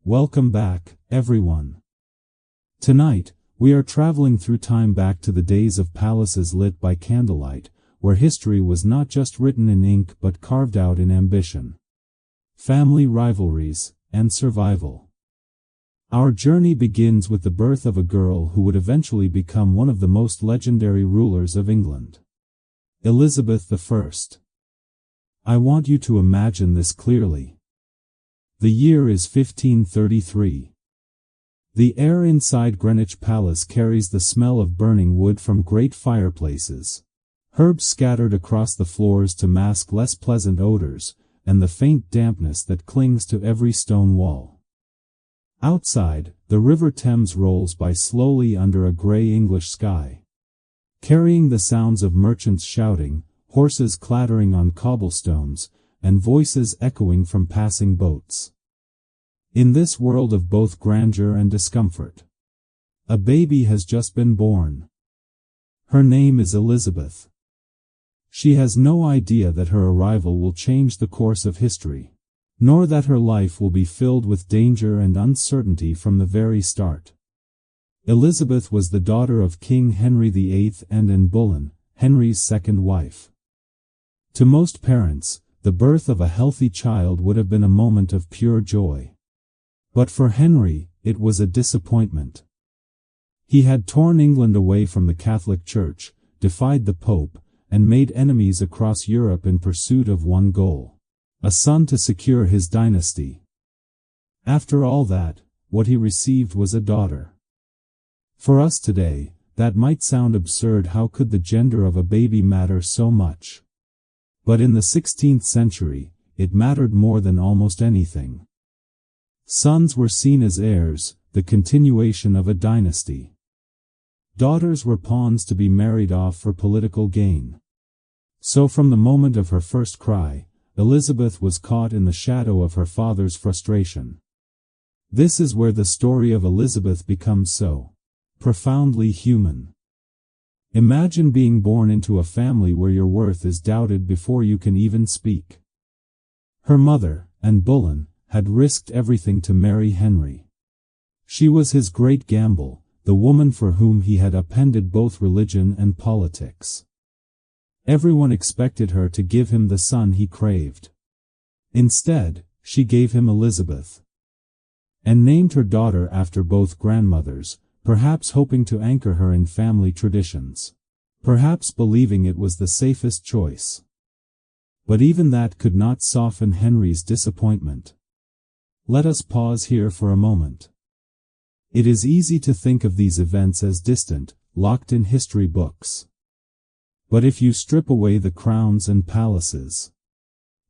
Welcome back, everyone. Tonight, we are traveling through time back to the days of palaces lit by candlelight, where history was not just written in ink but carved out in ambition, family rivalries, and survival. Our journey begins with the birth of a girl who would eventually become one of the most legendary rulers of England, Elizabeth I. I want you to imagine this clearly. The year is 1533. The air inside Greenwich Palace carries the smell of burning wood from great fireplaces, herbs scattered across the floors to mask less pleasant odors, and the faint dampness that clings to every stone wall. Outside, the River Thames rolls by slowly under a grey English sky, carrying the sounds of merchants shouting, horses clattering on cobblestones, and voices echoing from passing boats. In this world of both grandeur and discomfort, a baby has just been born. Her name is Elizabeth. She has no idea that her arrival will change the course of history, nor that her life will be filled with danger and uncertainty from the very start. Elizabeth was the daughter of King Henry VIII and Anne Boleyn, Henry's second wife. To most parents, the birth of a healthy child would have been a moment of pure joy. But for Henry, it was a disappointment. He had torn England away from the Catholic Church, defied the Pope, and made enemies across Europe in pursuit of one goal: a son to secure his dynasty. After all that, what he received was a daughter. For us today, that might sound absurd. How could the gender of a baby matter so much? But in the 16th century, it mattered more than almost anything. Sons were seen as heirs, the continuation of a dynasty. Daughters were pawns to be married off for political gain. So from the moment of her first cry, Elizabeth was caught in the shadow of her father's frustration. This is where the story of Elizabeth becomes so profoundly human. Imagine being born into a family where your worth is doubted before you can even speak. Her mother, Anne Boleyn, had risked everything to marry Henry. She was his great gamble, the woman for whom he had upended both religion and politics. Everyone expected her to give him the son he craved. Instead, she gave him Elizabeth, and named her daughter after both grandmothers, perhaps hoping to anchor her in family traditions, perhaps believing it was the safest choice. But even that could not soften Henry's disappointment. Let us pause here for a moment. It is easy to think of these events as distant, locked in history books. But if you strip away the crowns and palaces,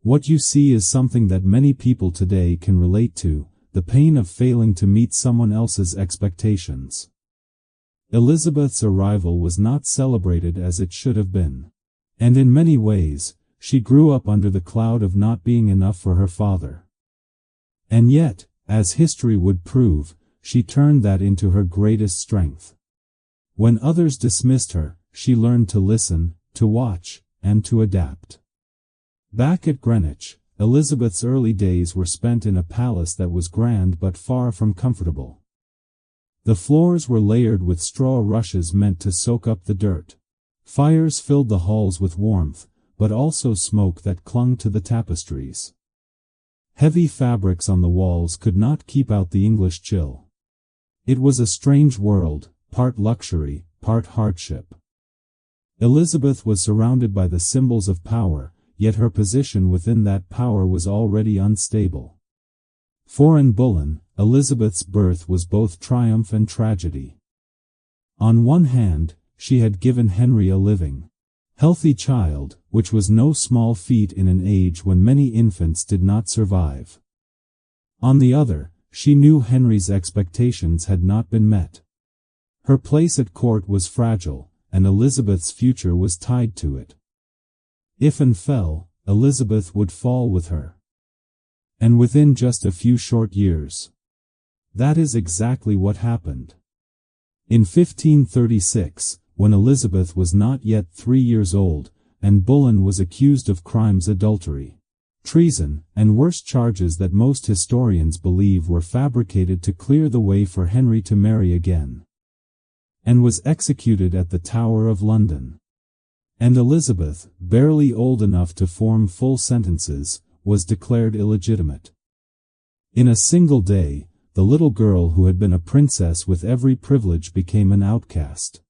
what you see is something that many people today can relate to: the pain of failing to meet someone else's expectations. Elizabeth's arrival was not celebrated as it should have been. And in many ways, she grew up under the cloud of not being enough for her father. And yet, as history would prove, she turned that into her greatest strength. When others dismissed her, she learned to listen, to watch, and to adapt. Back at Greenwich, Elizabeth's early days were spent in a palace that was grand but far from comfortable. The floors were layered with straw rushes meant to soak up the dirt. Fires filled the halls with warmth, but also smoke that clung to the tapestries. Heavy fabrics on the walls could not keep out the English chill. It was a strange world, part luxury, part hardship. Elizabeth was surrounded by the symbols of power, yet her position within that power was already unstable. For Anne Boleyn, Elizabeth's birth was both triumph and tragedy. On one hand, she had given Henry a living, healthy child, which was no small feat in an age when many infants did not survive. On the other, she knew Henry's expectations had not been met. Her place at court was fragile, and Elizabeth's future was tied to it. If Anne fell, Elizabeth would fall with her. And within just a few short years. That is exactly what happened. In 1536, when Elizabeth was not yet 3 years old, Anne Boleyn was accused of crimes adultery, treason, and worse charges that most historians believe were fabricated to clear the way for Henry to marry again, and was executed at the Tower of London. And Elizabeth, barely old enough to form full sentences, was declared illegitimate. In a single day, the little girl who had been a princess with every privilege became an outcast.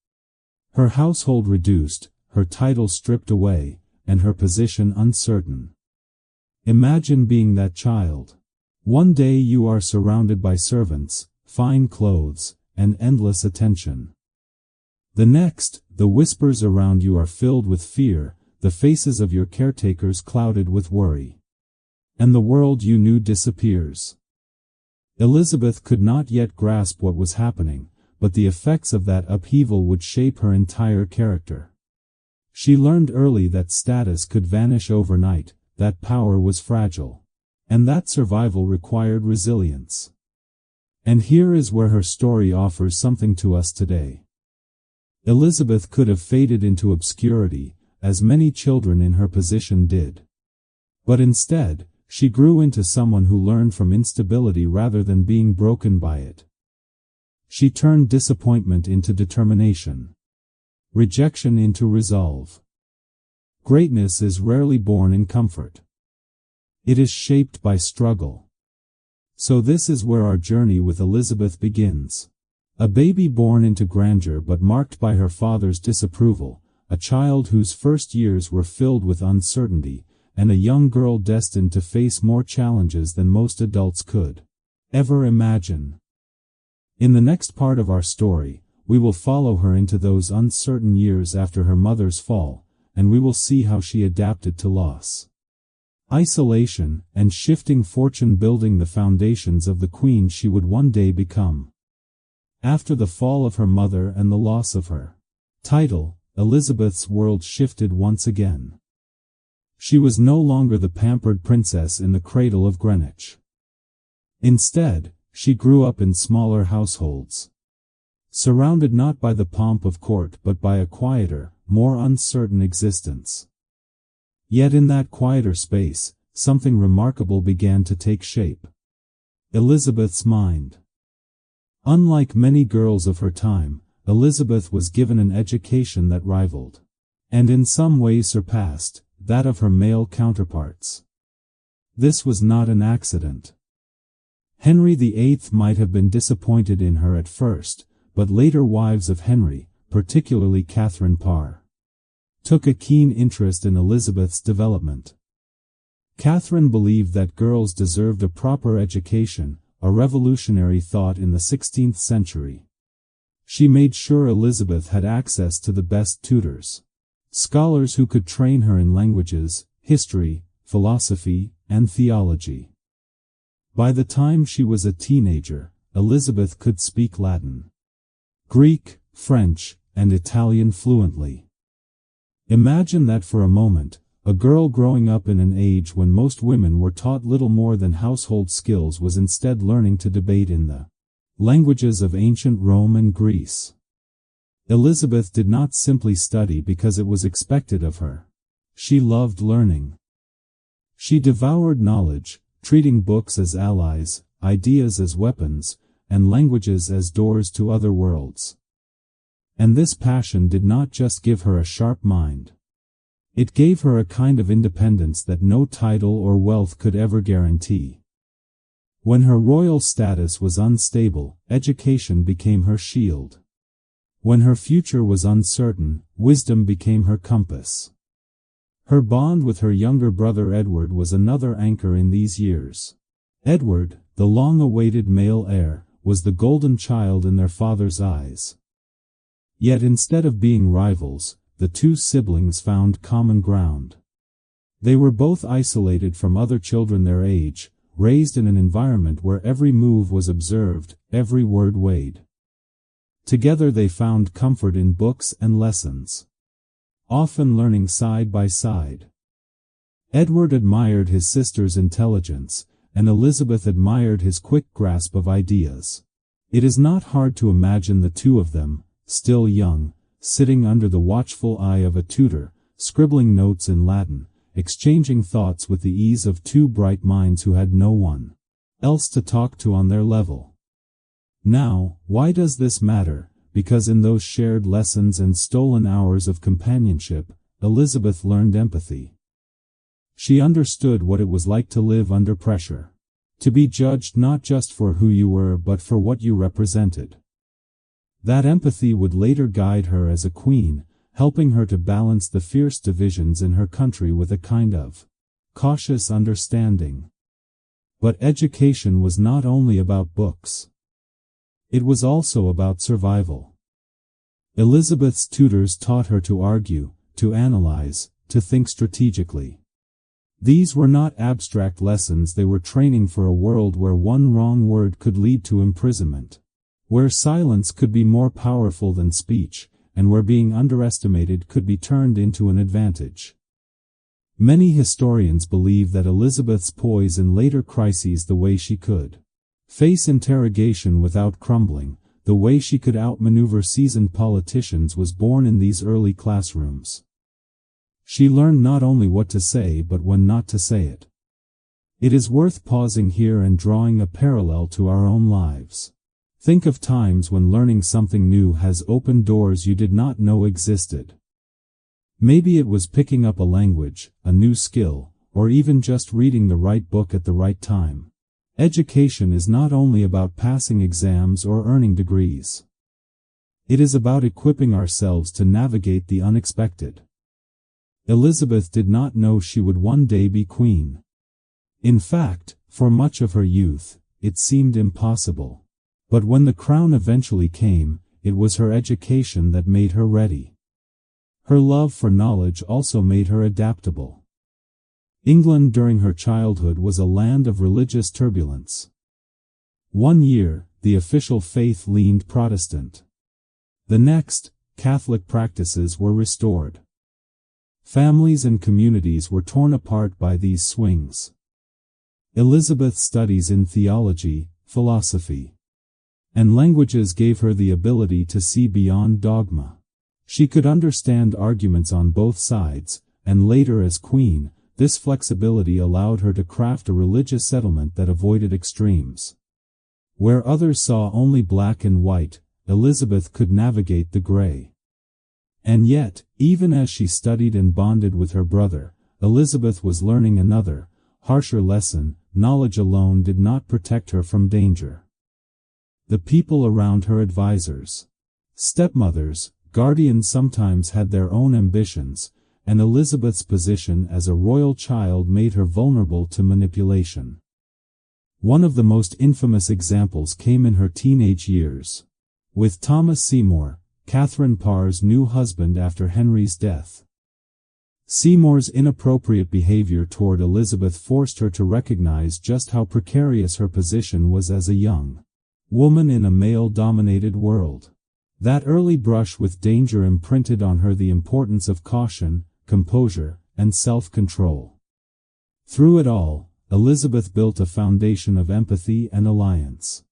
Her household reduced, her title stripped away, and her position uncertain. Imagine being that child. One day you are surrounded by servants, fine clothes, and endless attention. The next, the whispers around you are filled with fear, the faces of your caretakers clouded with worry. And the world you knew disappears. Elizabeth could not yet grasp what was happening, but the effects of that upheaval would shape her entire character. She learned early that status could vanish overnight, that power was fragile, and that survival required resilience. And here is where her story offers something to us today. Elizabeth could have faded into obscurity, as many children in her position did. But instead, she grew into someone who learned from instability rather than being broken by it. She turned disappointment into determination, rejection into resolve. Greatness is rarely born in comfort. It is shaped by struggle. So this is where our journey with Elizabeth begins. A baby born into grandeur but marked by her father's disapproval, a child whose first years were filled with uncertainty, and a young girl destined to face more challenges than most adults could ever imagine. In the next part of our story, we will follow her into those uncertain years after her mother's fall, and we will see how she adapted to loss, isolation, and shifting fortune, building the foundations of the queen she would one day become. After the fall of her mother and the loss of her title, Elizabeth's world shifted once again. She was no longer the pampered princess in the cradle of Greenwich. Instead, she grew up in smaller households, surrounded not by the pomp of court but by a quieter, more uncertain existence. Yet in that quieter space, something remarkable began to take shape. Elizabeth's mind. Unlike many girls of her time, Elizabeth was given an education that rivaled, and in some ways surpassed, that of her male counterparts. This was not an accident. Henry VIII might have been disappointed in her at first, but later wives of Henry, particularly Catherine Parr, took a keen interest in Elizabeth's development. Catherine believed that girls deserved a proper education, a revolutionary thought in the 16th century. She made sure Elizabeth had access to the best tutors, scholars who could train her in languages, history, philosophy, and theology. By the time she was a teenager, Elizabeth could speak Latin, Greek, French, and Italian fluently. Imagine that for a moment, a girl growing up in an age when most women were taught little more than household skills was instead learning to debate in the languages of ancient Rome and Greece. Elizabeth did not simply study because it was expected of her. She loved learning. She devoured knowledge, treating books as allies, ideas as weapons, and languages as doors to other worlds. And this passion did not just give her a sharp mind. It gave her a kind of independence that no title or wealth could ever guarantee. When her royal status was unstable, education became her shield. When her future was uncertain, wisdom became her compass. Her bond with her younger brother Edward was another anchor in these years. Edward, the long-awaited male heir, was the golden child in their father's eyes. Yet instead of being rivals, the two siblings found common ground. They were both isolated from other children their age, raised in an environment where every move was observed, every word weighed. Together they found comfort in books and lessons, often learning side by side. Edward admired his sister's intelligence, and Elizabeth admired his quick grasp of ideas. It is not hard to imagine the two of them, still young, sitting under the watchful eye of a tutor, scribbling notes in Latin, exchanging thoughts with the ease of two bright minds who had no one else to talk to on their level. Now, why does this matter? Because in those shared lessons and stolen hours of companionship, Elizabeth learned empathy. She understood what it was like to live under pressure, to be judged not just for who you were but for what you represented. That empathy would later guide her as a queen, helping her to balance the fierce divisions in her country with a kind of cautious understanding. But education was not only about books. It was also about survival. Elizabeth's tutors taught her to argue, to analyze, to think strategically. These were not abstract lessons, they were training for a world where one wrong word could lead to imprisonment, where silence could be more powerful than speech, and where being underestimated could be turned into an advantage. Many historians believe that Elizabeth's poise in later crises, the way she could face interrogation without crumbling, the way she could outmaneuver seasoned politicians, was born in these early classrooms. She learned not only what to say but when not to say it. It is worth pausing here and drawing a parallel to our own lives. Think of times when learning something new has opened doors you did not know existed. Maybe it was picking up a language, a new skill, or even just reading the right book at the right time. Education is not only about passing exams or earning degrees. It is about equipping ourselves to navigate the unexpected. Elizabeth did not know she would one day be queen. In fact, for much of her youth, it seemed impossible. But when the crown eventually came, it was her education that made her ready. Her love for knowledge also made her adaptable. England during her childhood was a land of religious turbulence. One year, the official faith leaned Protestant. The next, Catholic practices were restored. Families and communities were torn apart by these swings. Elizabeth's studies in theology, philosophy, and languages gave her the ability to see beyond dogma. She could understand arguments on both sides, and later as queen, this flexibility allowed her to craft a religious settlement that avoided extremes. Where others saw only black and white, Elizabeth could navigate the gray. And yet, even as she studied and bonded with her brother, Elizabeth was learning another, harsher lesson: knowledge alone did not protect her from danger. The people around her, advisors, stepmothers, guardians, sometimes had their own ambitions, and Elizabeth's position as a royal child made her vulnerable to manipulation. One of the most infamous examples came in her teenage years, with Thomas Seymour, Catherine Parr's new husband after Henry's death. Seymour's inappropriate behavior toward Elizabeth forced her to recognize just how precarious her position was as a young woman in a male-dominated world. That early brush with danger imprinted on her the importance of caution, composure, and self-control. Through it all, Elizabeth built a foundation of empathy and alliance.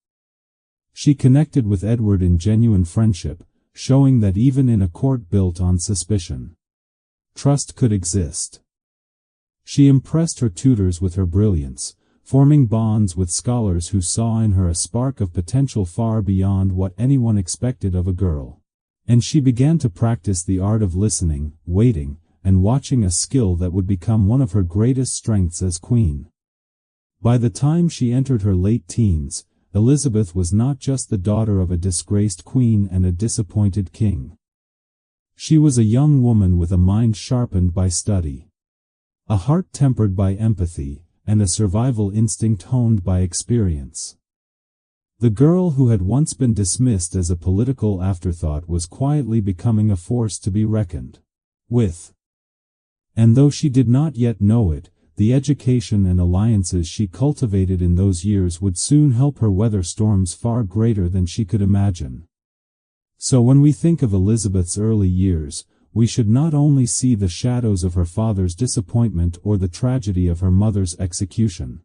She connected with Edward in genuine friendship, showing that even in a court built on suspicion, trust could exist. She impressed her tutors with her brilliance, forming bonds with scholars who saw in her a spark of potential far beyond what anyone expected of a girl. And she began to practice the art of listening, waiting, and watching, a skill that would become one of her greatest strengths as queen. By the time she entered her late teens, Elizabeth was not just the daughter of a disgraced queen and a disappointed king. She was a young woman with a mind sharpened by study, a heart tempered by empathy, and a survival instinct honed by experience. The girl who had once been dismissed as a political afterthought was quietly becoming a force to be reckoned with. And though she did not yet know it, the education and alliances she cultivated in those years would soon help her weather storms far greater than she could imagine. So when we think of Elizabeth's early years, we should not only see the shadows of her father's disappointment or the tragedy of her mother's execution.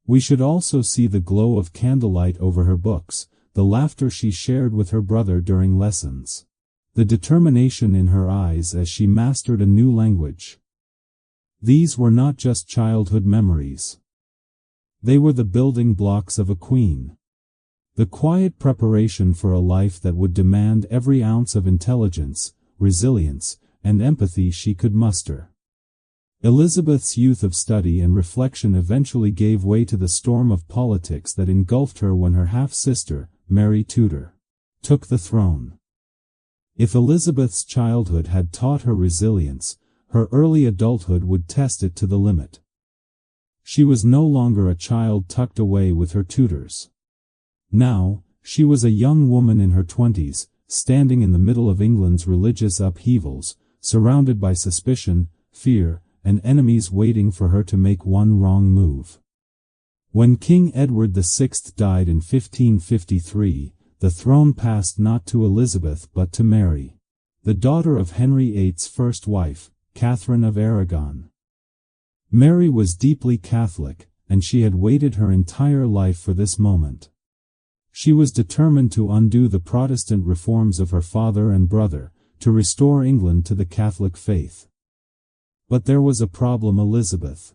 We should also see the glow of candlelight over her books, the laughter she shared with her brother during lessons, the determination in her eyes as she mastered a new language. These were not just childhood memories. They were the building blocks of a queen. The quiet preparation for a life that would demand every ounce of intelligence, resilience, and empathy she could muster. Elizabeth's youth of study and reflection eventually gave way to the storm of politics that engulfed her when her half-sister, Mary Tudor, took the throne. If Elizabeth's childhood had taught her resilience, her early adulthood would test it to the limit. She was no longer a child tucked away with her tutors. Now, she was a young woman in her 20s, standing in the middle of England's religious upheavals, surrounded by suspicion, fear, and enemies waiting for her to make one wrong move. When King Edward VI died in 1553, the throne passed not to Elizabeth but to Mary, the daughter of Henry VIII's first wife, Catherine of Aragon. Mary was deeply Catholic, and she had waited her entire life for this moment. She was determined to undo the Protestant reforms of her father and brother, to restore England to the Catholic faith. But there was a problem. Elizabeth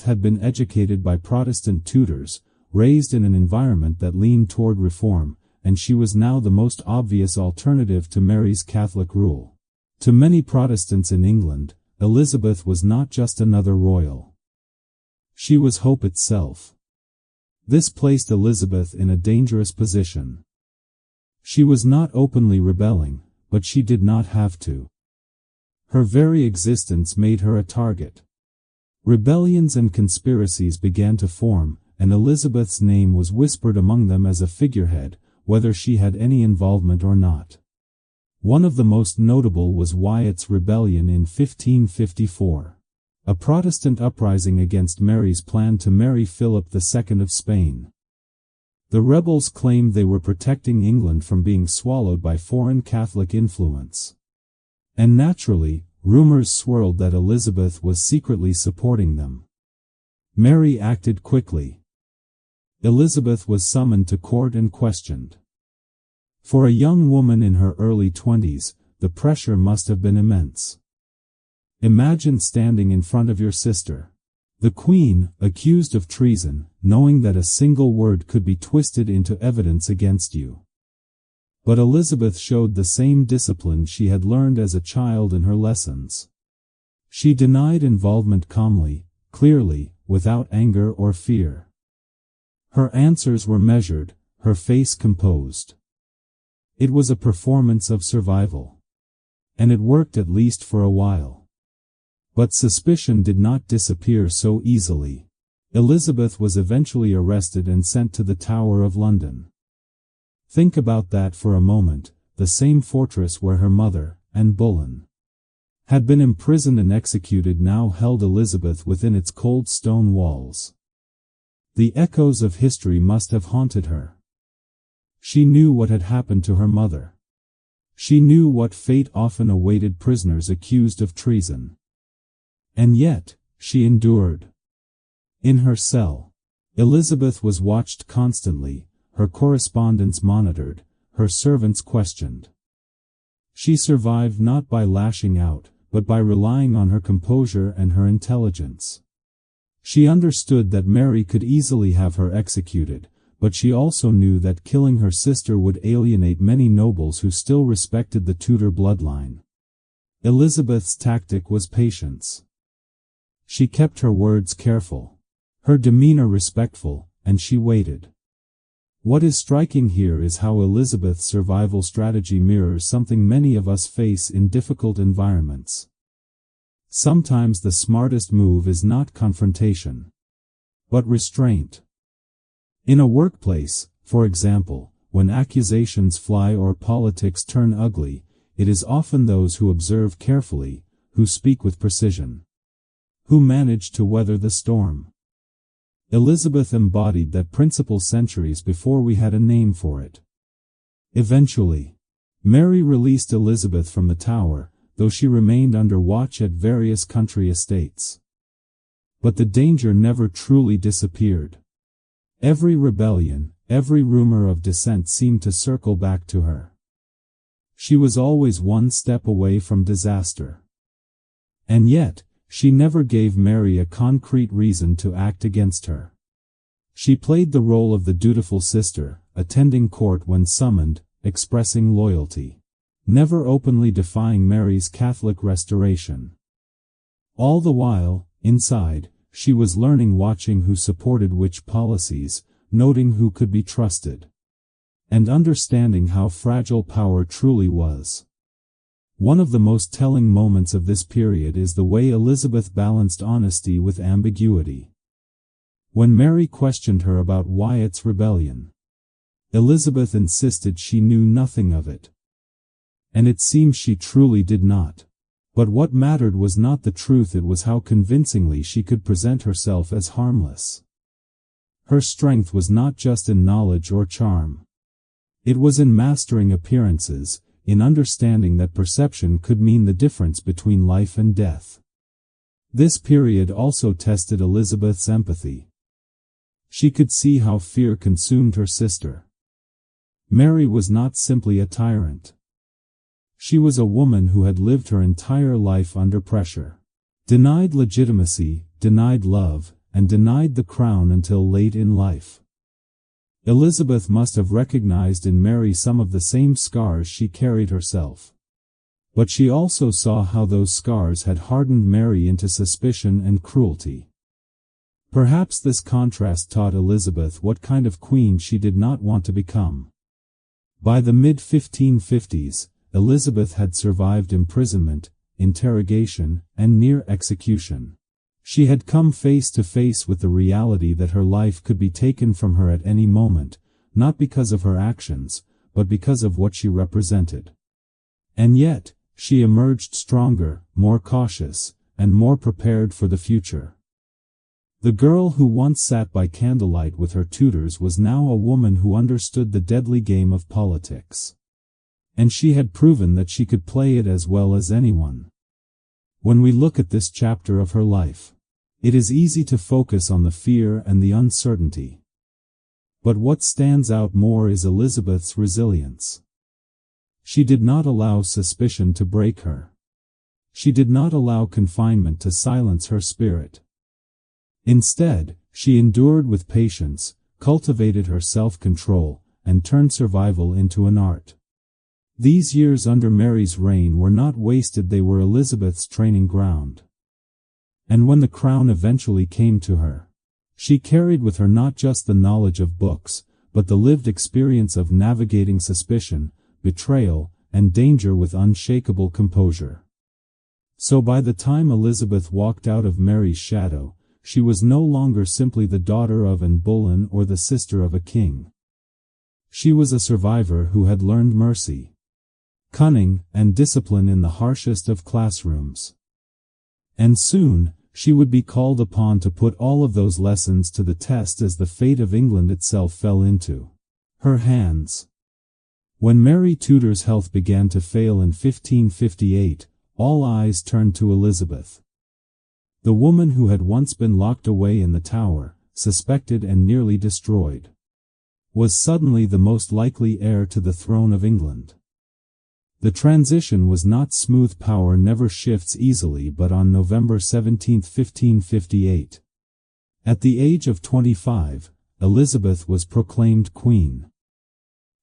had been educated by Protestant tutors, raised in an environment that leaned toward reform, and she was now the most obvious alternative to Mary's Catholic rule. To many Protestants in England, Elizabeth was not just another royal. She was hope itself. This placed Elizabeth in a dangerous position. She was not openly rebelling, but she did not have to. Her very existence made her a target. Rebellions and conspiracies began to form, and Elizabeth's name was whispered among them as a figurehead, whether she had any involvement or not. One of the most notable was Wyatt's rebellion in 1554, a Protestant uprising against Mary's plan to marry Philip II of Spain. The rebels claimed they were protecting England from being swallowed by foreign Catholic influence. And naturally, rumors swirled that Elizabeth was secretly supporting them. Mary acted quickly. Elizabeth was summoned to court and questioned. For a young woman in her early 20s, the pressure must have been immense. Imagine standing in front of your sister, the Queen, accused of treason, knowing that a single word could be twisted into evidence against you. But Elizabeth showed the same discipline she had learned as a child in her lessons. She denied involvement calmly, clearly, without anger or fear. Her answers were measured, her face composed. It was a performance of survival. And it worked at least for a while. But suspicion did not disappear so easily. Elizabeth was eventually arrested and sent to the Tower of London. Think about that for a moment, the same fortress where her mother, Anne Boleyn, had been imprisoned and executed now held Elizabeth within its cold stone walls. The echoes of history must have haunted her. She knew what had happened to her mother. She knew what fate often awaited prisoners accused of treason. And yet, she endured. In her cell, Elizabeth was watched constantly, her correspondence monitored, her servants questioned. She survived not by lashing out, but by relying on her composure and her intelligence. She understood that Mary could easily have her executed, but she also knew that killing her sister would alienate many nobles who still respected the Tudor bloodline. Elizabeth's tactic was patience. She kept her words careful, her demeanor respectful, and she waited. What is striking here is how Elizabeth's survival strategy mirrors something many of us face in difficult environments. Sometimes the smartest move is not confrontation, but restraint. In a workplace, for example, when accusations fly or politics turn ugly, it is often those who observe carefully, who speak with precision, who manage to weather the storm. Elizabeth embodied that principle centuries before we had a name for it. Eventually, Mary released Elizabeth from the Tower, though she remained under watch at various country estates. But the danger never truly disappeared. Every rebellion, every rumor of dissent seemed to circle back to her. She was always one step away from disaster. And yet, she never gave Mary a concrete reason to act against her. She played the role of the dutiful sister, attending court when summoned, expressing loyalty, never openly defying Mary's Catholic restoration. All the while, inside, she was learning, watching who supported which policies, noting who could be trusted, and understanding how fragile power truly was. One of the most telling moments of this period is the way Elizabeth balanced honesty with ambiguity. When Mary questioned her about Wyatt's rebellion, Elizabeth insisted she knew nothing of it. And it seems she truly did not. But what mattered was not the truth, it was how convincingly she could present herself as harmless. Her strength was not just in knowledge or charm. It was in mastering appearances, in understanding that perception could mean the difference between life and death. This period also tested Elizabeth's empathy. She could see how fear consumed her sister. Mary was not simply a tyrant. She was a woman who had lived her entire life under pressure, denied legitimacy, denied love, and denied the crown until late in life. Elizabeth must have recognized in Mary some of the same scars she carried herself. But she also saw how those scars had hardened Mary into suspicion and cruelty. Perhaps this contrast taught Elizabeth what kind of queen she did not want to become. By the mid-1550s, Elizabeth had survived imprisonment, interrogation, and near execution. She had come face to face with the reality that her life could be taken from her at any moment, not because of her actions, but because of what she represented. And yet, she emerged stronger, more cautious, and more prepared for the future. The girl who once sat by candlelight with her tutors was now a woman who understood the deadly game of politics. And she had proven that she could play it as well as anyone. When we look at this chapter of her life, it is easy to focus on the fear and the uncertainty. But what stands out more is Elizabeth's resilience. She did not allow suspicion to break her. She did not allow confinement to silence her spirit. Instead, she endured with patience, cultivated her self-control, and turned survival into an art. These years under Mary's reign were not wasted, they were Elizabeth's training ground. And when the crown eventually came to her, she carried with her not just the knowledge of books, but the lived experience of navigating suspicion, betrayal, and danger with unshakable composure. So by the time Elizabeth walked out of Mary's shadow, she was no longer simply the daughter of Anne Boleyn or the sister of a king. She was a survivor who had learned mercy, cunning, and discipline in the harshest of classrooms. And soon, she would be called upon to put all of those lessons to the test as the fate of England itself fell into her hands. When Mary Tudor's health began to fail in 1558, all eyes turned to Elizabeth. The woman who had once been locked away in the Tower, suspected and nearly destroyed, was suddenly the most likely heir to the throne of England. The transition was not smooth. Power never shifts easily, but on November 17, 1558, at the age of 25, Elizabeth was proclaimed queen.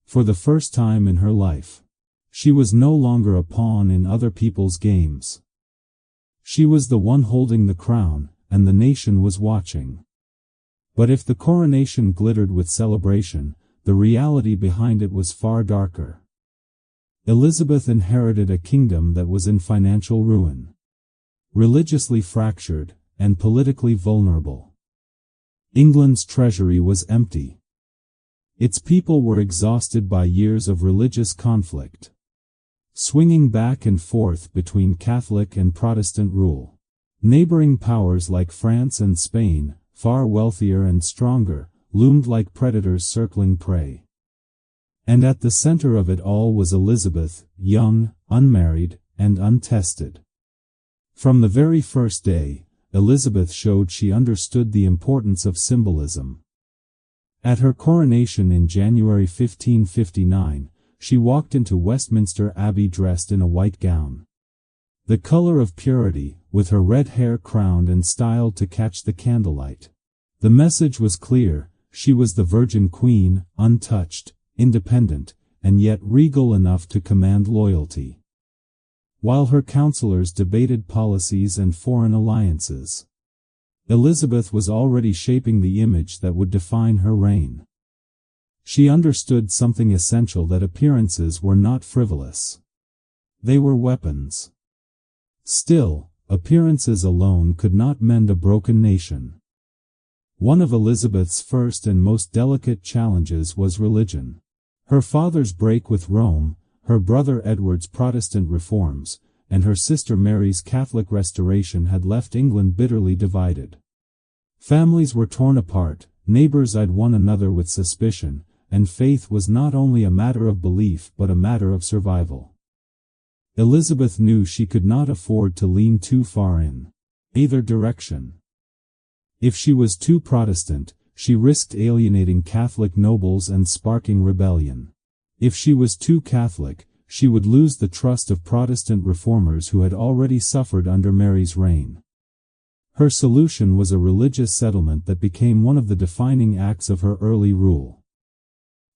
For the first time in her life, she was no longer a pawn in other people's games. She was the one holding the crown, and the nation was watching. But if the coronation glittered with celebration, the reality behind it was far darker. Elizabeth inherited a kingdom that was in financial ruin, religiously fractured, and politically vulnerable. England's treasury was empty. Its people were exhausted by years of religious conflict, swinging back and forth between Catholic and Protestant rule. Neighboring powers like France and Spain, far wealthier and stronger, loomed like predators circling prey. And at the center of it all was Elizabeth, young, unmarried, and untested. From the very first day, Elizabeth showed she understood the importance of symbolism. At her coronation in January 1559, she walked into Westminster Abbey dressed in a white gown. the color of purity, with her red hair crowned and styled to catch the candlelight. The message was clear: she was the Virgin Queen, untouched, independent, and yet regal enough to command loyalty. While her counselors debated policies and foreign alliances, Elizabeth was already shaping the image that would define her reign. She understood something essential: that appearances were not frivolous. They were weapons. Still, appearances alone could not mend a broken nation. One of Elizabeth's first and most delicate challenges was religion. Her father's break with Rome, her brother Edward's Protestant reforms, and her sister Mary's Catholic restoration had left England bitterly divided. Families were torn apart, neighbors eyed one another with suspicion, and faith was not only a matter of belief but a matter of survival. Elizabeth knew she could not afford to lean too far in either direction. If she was too Protestant, she risked alienating Catholic nobles and sparking rebellion. If she was too Catholic, she would lose the trust of Protestant reformers who had already suffered under Mary's reign. Her solution was a religious settlement that became one of the defining acts of her early rule.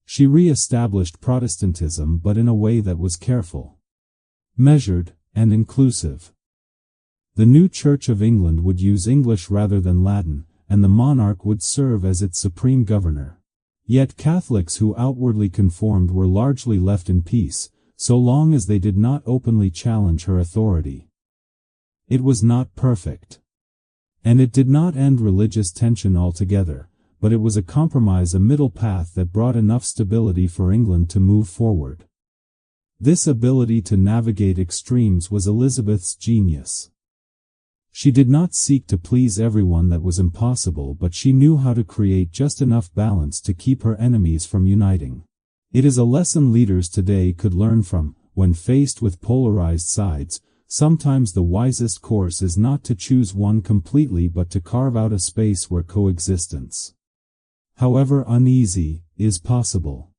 She re-established Protestantism, but in a way that was careful, measured, and inclusive. The new Church of England would use English rather than Latin, and the monarch would serve as its supreme governor. Yet Catholics who outwardly conformed were largely left in peace, so long as they did not openly challenge her authority. It was not perfect, and it did not end religious tension altogether, but it was a compromise, a middle path that brought enough stability for England to move forward. This ability to navigate extremes was Elizabeth's genius. She did not seek to please everyone; that was impossible, but she knew how to create just enough balance to keep her enemies from uniting. It is a lesson leaders today could learn from. When faced with polarized sides, sometimes the wisest course is not to choose one completely but to carve out a space where coexistence, however uneasy, is possible.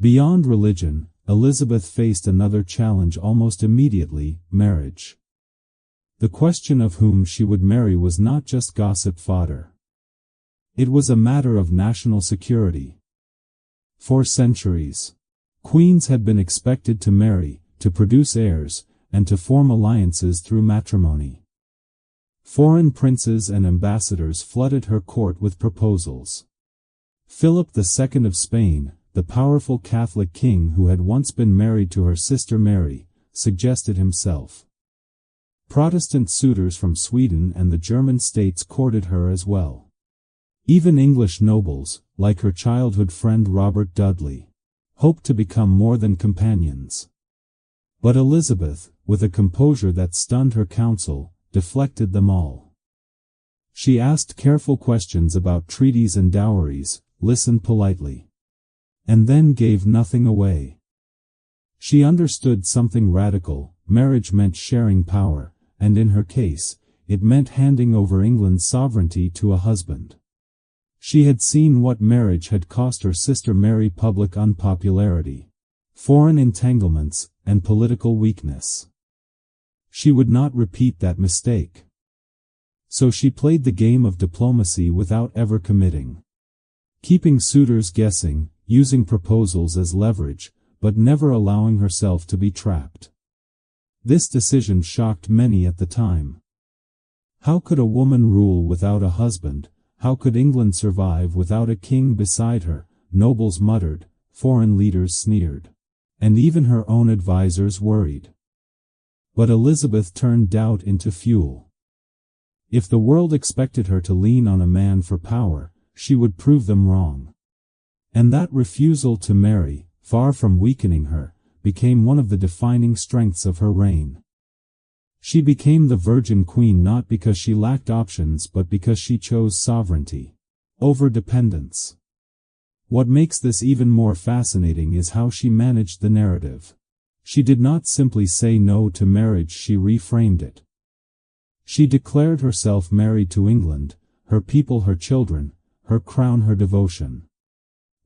Beyond religion, Elizabeth faced another challenge almost immediately: marriage. The question of whom she would marry was not just gossip fodder. It was a matter of national security. For centuries, queens had been expected to marry, to produce heirs, and to form alliances through matrimony. Foreign princes and ambassadors flooded her court with proposals. Philip II of Spain, the powerful Catholic king who had once been married to her sister Mary, suggested himself. Protestant suitors from Sweden and the German states courted her as well. Even English nobles, like her childhood friend Robert Dudley, hoped to become more than companions. But Elizabeth, with a composure that stunned her council, deflected them all. She asked careful questions about treaties and dowries, listened politely, and then gave nothing away. She understood something radical: marriage meant sharing power, and in her case, it meant handing over England's sovereignty to a husband. She had seen what marriage had cost her sister Mary: public unpopularity, foreign entanglements, and political weakness. She would not repeat that mistake. So she played the game of diplomacy without ever committing, keeping suitors guessing, using proposals as leverage, but never allowing herself to be trapped. This decision shocked many at the time. How could a woman rule without a husband? How could England survive without a king beside her? Nobles muttered, foreign leaders sneered, and even her own advisers worried. But Elizabeth turned doubt into fuel. If the world expected her to lean on a man for power, she would prove them wrong. And that refusal to marry, far from weakening her, became one of the defining strengths of her reign. She became the Virgin Queen not because she lacked options but because she chose sovereignty over dependence. What makes this even more fascinating is how she managed the narrative. She did not simply say no to marriage, she reframed it. She declared herself married to England, her people, her children, her crown, her devotion.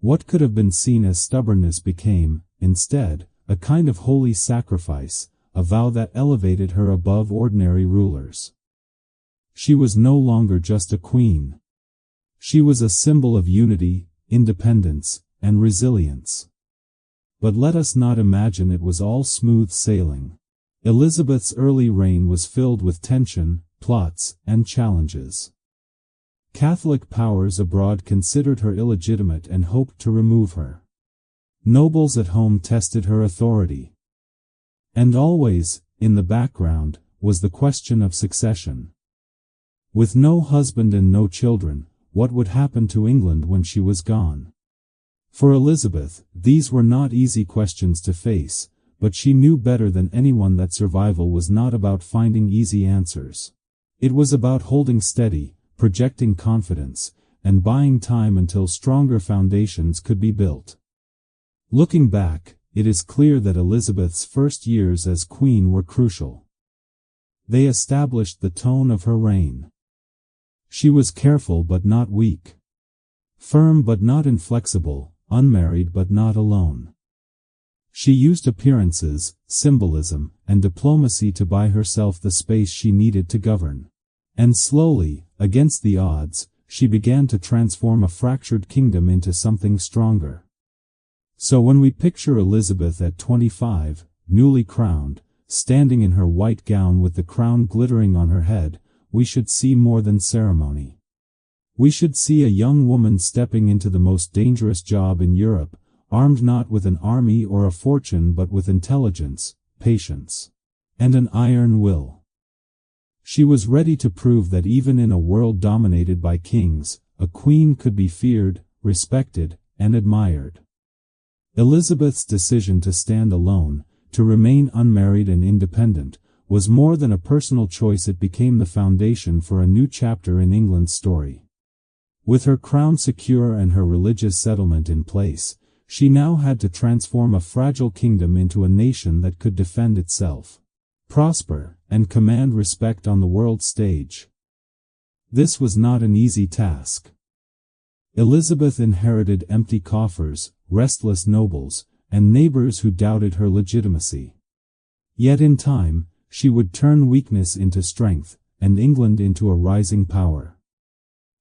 What could have been seen as stubbornness became, instead, a kind of holy sacrifice, a vow that elevated her above ordinary rulers. She was no longer just a queen. She was a symbol of unity, independence, and resilience. But let us not imagine it was all smooth sailing. Elizabeth's early reign was filled with tension, plots, and challenges. Catholic powers abroad considered her illegitimate and hoped to remove her. Nobles at home tested her authority. And always, in the background, was the question of succession. With no husband and no children, what would happen to England when she was gone? For Elizabeth, these were not easy questions to face, but she knew better than anyone that survival was not about finding easy answers. It was about holding steady, projecting confidence, and buying time until stronger foundations could be built. Looking back, it is clear that Elizabeth's first years as queen were crucial. They established the tone of her reign. She was careful but not weak. Firm but not inflexible, unmarried but not alone. She used appearances, symbolism, and diplomacy to buy herself the space she needed to govern. And slowly, against the odds, she began to transform a fractured kingdom into something stronger. So when we picture Elizabeth at 25, newly crowned, standing in her white gown with the crown glittering on her head, we should see more than ceremony. We should see a young woman stepping into the most dangerous job in Europe, armed not with an army or a fortune but with intelligence, patience, and an iron will. She was ready to prove that even in a world dominated by kings, a queen could be feared, respected, and admired. Elizabeth's decision to stand alone, to remain unmarried and independent, was more than a personal choice. It became the foundation for a new chapter in England's story. With her crown secure and her religious settlement in place, she now had to transform a fragile kingdom into a nation that could defend itself, prosper, and command respect on the world stage. This was not an easy task. Elizabeth inherited empty coffers, restless nobles, and neighbors who doubted her legitimacy. Yet in time, she would turn weakness into strength, and England into a rising power.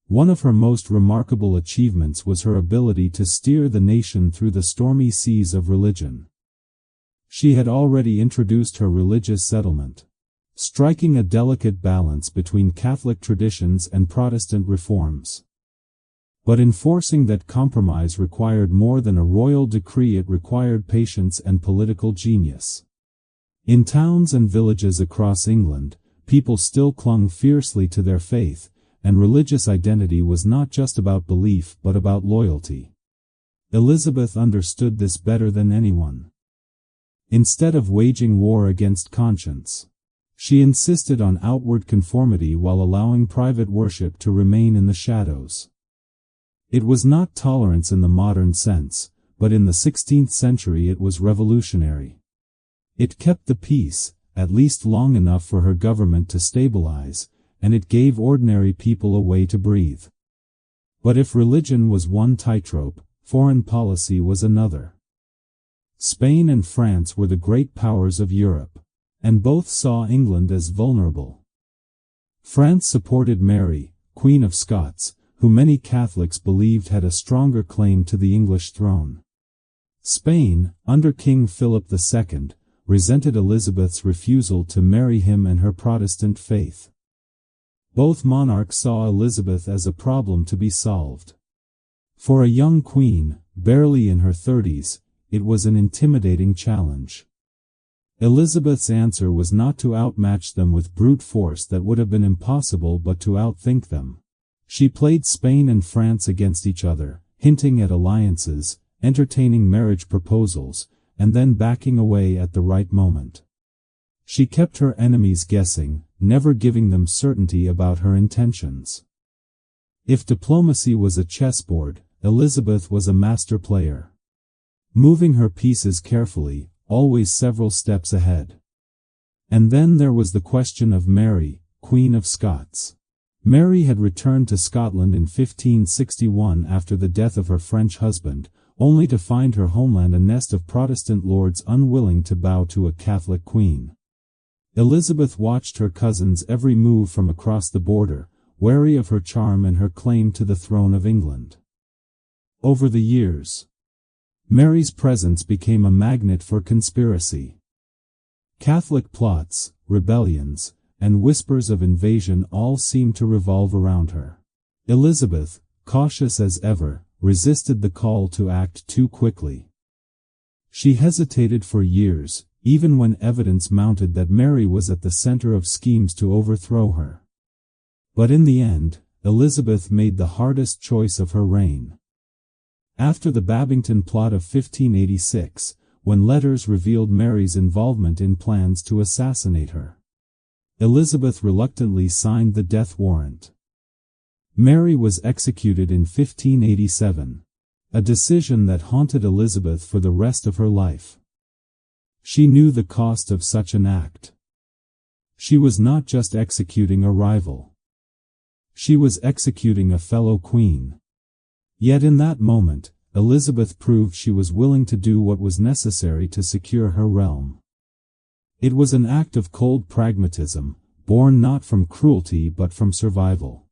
One of her most remarkable achievements was her ability to steer the nation through the stormy seas of religion. She had already introduced her religious settlement, striking a delicate balance between Catholic traditions and Protestant reforms. But enforcing that compromise required more than a royal decree. It required patience and political genius. In towns and villages across England, people still clung fiercely to their faith, and religious identity was not just about belief but about loyalty. Elizabeth understood this better than anyone. Instead of waging war against conscience, she insisted on outward conformity while allowing private worship to remain in the shadows. It was not tolerance in the modern sense, but in the 16th century it was revolutionary. It kept the peace, at least long enough for her government to stabilize, and it gave ordinary people a way to breathe. But if religion was one tightrope, foreign policy was another. Spain and France were the great powers of Europe, and both saw England as vulnerable. France supported Mary, Queen of Scots, who many Catholics believed had a stronger claim to the English throne. Spain, under King Philip II, resented Elizabeth's refusal to marry him and her Protestant faith. Both monarchs saw Elizabeth as a problem to be solved. For a young queen, barely in her 30s, it was an intimidating challenge. Elizabeth's answer was not to outmatch them with brute force that would have been impossible but to outthink them. She played Spain and France against each other, hinting at alliances, entertaining marriage proposals, and then backing away at the right moment. She kept her enemies guessing, never giving them certainty about her intentions. If diplomacy was a chessboard, Elizabeth was a master player, moving her pieces carefully, always several steps ahead. And then there was the question of Mary, Queen of Scots. Mary had returned to Scotland in 1561 after the death of her French husband, only to find her homeland a nest of Protestant lords unwilling to bow to a Catholic queen. Elizabeth watched her cousin's every move from across the border, wary of her charm and her claim to the throne of England. Over the years, Mary's presence became a magnet for conspiracy. Catholic plots, rebellions, and whispers of invasion all seemed to revolve around her. Elizabeth, cautious as ever, resisted the call to act too quickly. She hesitated for years, even when evidence mounted that Mary was at the center of schemes to overthrow her. But in the end, Elizabeth made the hardest choice of her reign. After the Babington Plot of 1586, when letters revealed Mary's involvement in plans to assassinate her, Elizabeth reluctantly signed the death warrant. Mary was executed in 1587, a decision that haunted Elizabeth for the rest of her life. She knew the cost of such an act. She was not just executing a rival. She was executing a fellow queen. Yet in that moment, Elizabeth proved she was willing to do what was necessary to secure her realm. It was an act of cold pragmatism, born not from cruelty but from survival.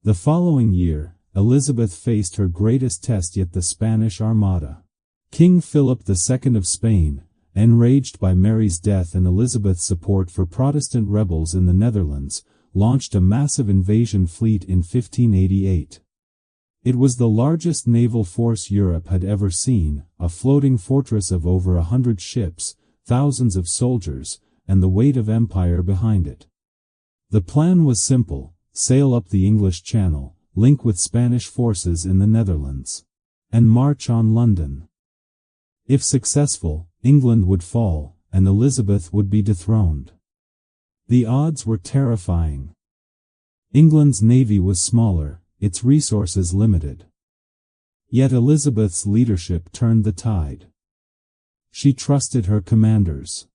The following year, Elizabeth faced her greatest test yet, the Spanish Armada. King Philip II of Spain, enraged by Mary's death and Elizabeth's support for Protestant rebels in the Netherlands, launched a massive invasion fleet in 1588. It was the largest naval force Europe had ever seen, a floating fortress of over 100 ships, thousands of soldiers, and the weight of empire behind it. The plan was simple: sail up the English Channel, link with Spanish forces in the Netherlands, and march on London. If successful, England would fall, and Elizabeth would be dethroned. The odds were terrifying. England's navy was smaller, its resources limited. Yet Elizabeth's leadership turned the tide. She trusted her commanders.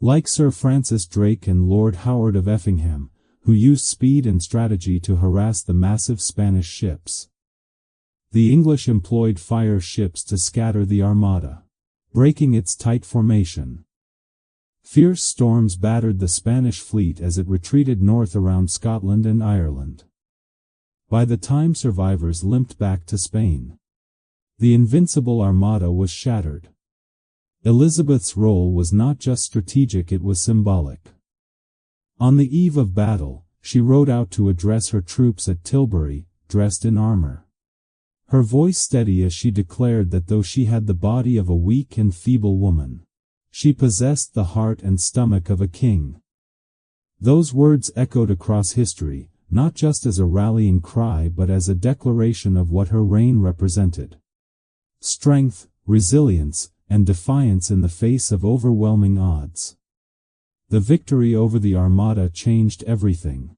Like Sir Francis Drake and Lord Howard of Effingham, who used speed and strategy to harass the massive Spanish ships, the English employed fire ships to scatter the Armada, breaking its tight formation. Fierce storms battered the Spanish fleet as it retreated north around Scotland and Ireland. By the time survivors limped back to Spain, the invincible Armada was shattered. Elizabeth's role was not just strategic, it was symbolic. On the eve of battle, she rode out to address her troops at Tilbury, dressed in armor. Her voice steady as she declared that though she had the body of a weak and feeble woman, she possessed the heart and stomach of a king. Those words echoed across history, not just as a rallying cry but as a declaration of what her reign represented: strength, resilience, and defiance in the face of overwhelming odds. The victory over the Armada changed everything.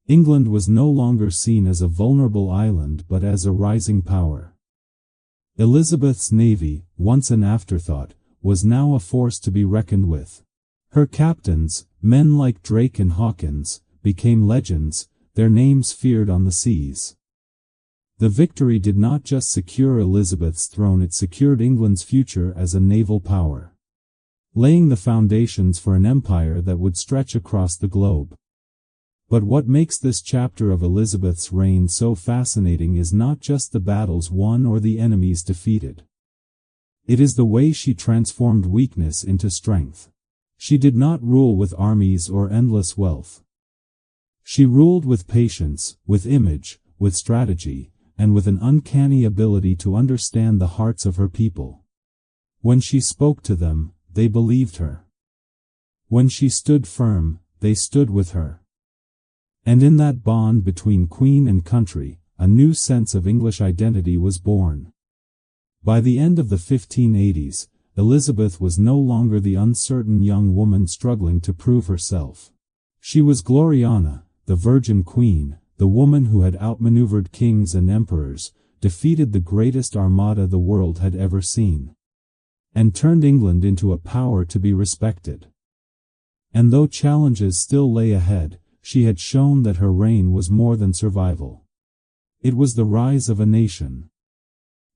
England was no longer seen as a vulnerable island but as a rising power. Elizabeth's navy, once an afterthought, was now a force to be reckoned with. Her captains, men like Drake and Hawkins, became legends, their names feared on the seas. The victory did not just secure Elizabeth's throne, it secured England's future as a naval power, laying the foundations for an empire that would stretch across the globe. But what makes this chapter of Elizabeth's reign so fascinating is not just the battles won or the enemies defeated. It is the way she transformed weakness into strength. She did not rule with armies or endless wealth. She ruled with patience, with image, with strategy, and with an uncanny ability to understand the hearts of her people. When she spoke to them, they believed her. When she stood firm, they stood with her. And in that bond between queen and country, a new sense of English identity was born. By the end of the 1580s, Elizabeth was no longer the uncertain young woman struggling to prove herself. She was Gloriana, the Virgin Queen, the woman who had outmaneuvered kings and emperors, defeated the greatest armada the world had ever seen, and turned England into a power to be respected. And though challenges still lay ahead, she had shown that her reign was more than survival. It was the rise of a nation.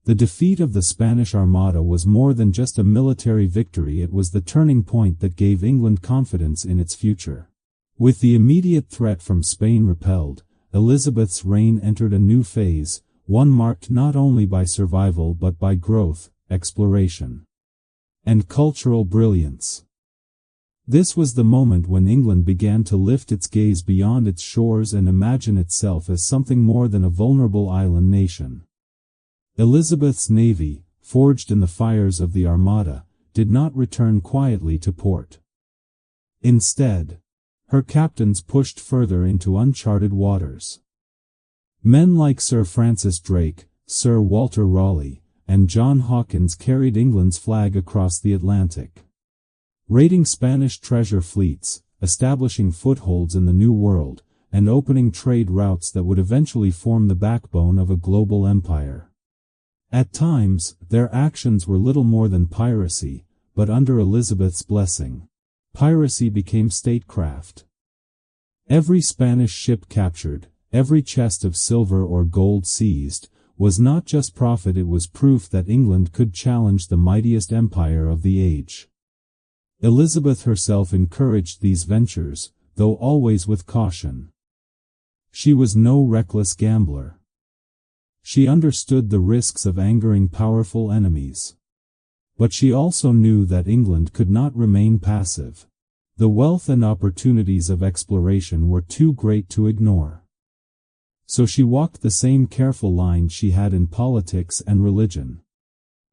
The defeat of the Spanish Armada was more than just a military victory, it was the turning point that gave England confidence in its future. With the immediate threat from Spain repelled, Elizabeth's reign entered a new phase, one marked not only by survival but by growth, exploration, and cultural brilliance. This was the moment when England began to lift its gaze beyond its shores and imagine itself as something more than a vulnerable island nation. Elizabeth's navy, forged in the fires of the Armada, did not return quietly to port. Instead, her captains pushed further into uncharted waters. Men like Sir Francis Drake, Sir Walter Raleigh, and John Hawkins carried England's flag across the Atlantic, raiding Spanish treasure fleets, establishing footholds in the New World, and opening trade routes that would eventually form the backbone of a global empire. At times, their actions were little more than piracy, but under Elizabeth's blessing, piracy became statecraft. Every Spanish ship captured, every chest of silver or gold seized, was not just profit, it was proof that England could challenge the mightiest empire of the age. Elizabeth herself encouraged these ventures, though always with caution. She was no reckless gambler. She understood the risks of angering powerful enemies. But she also knew that England could not remain passive. The wealth and opportunities of exploration were too great to ignore. So she walked the same careful line she had in politics and religion,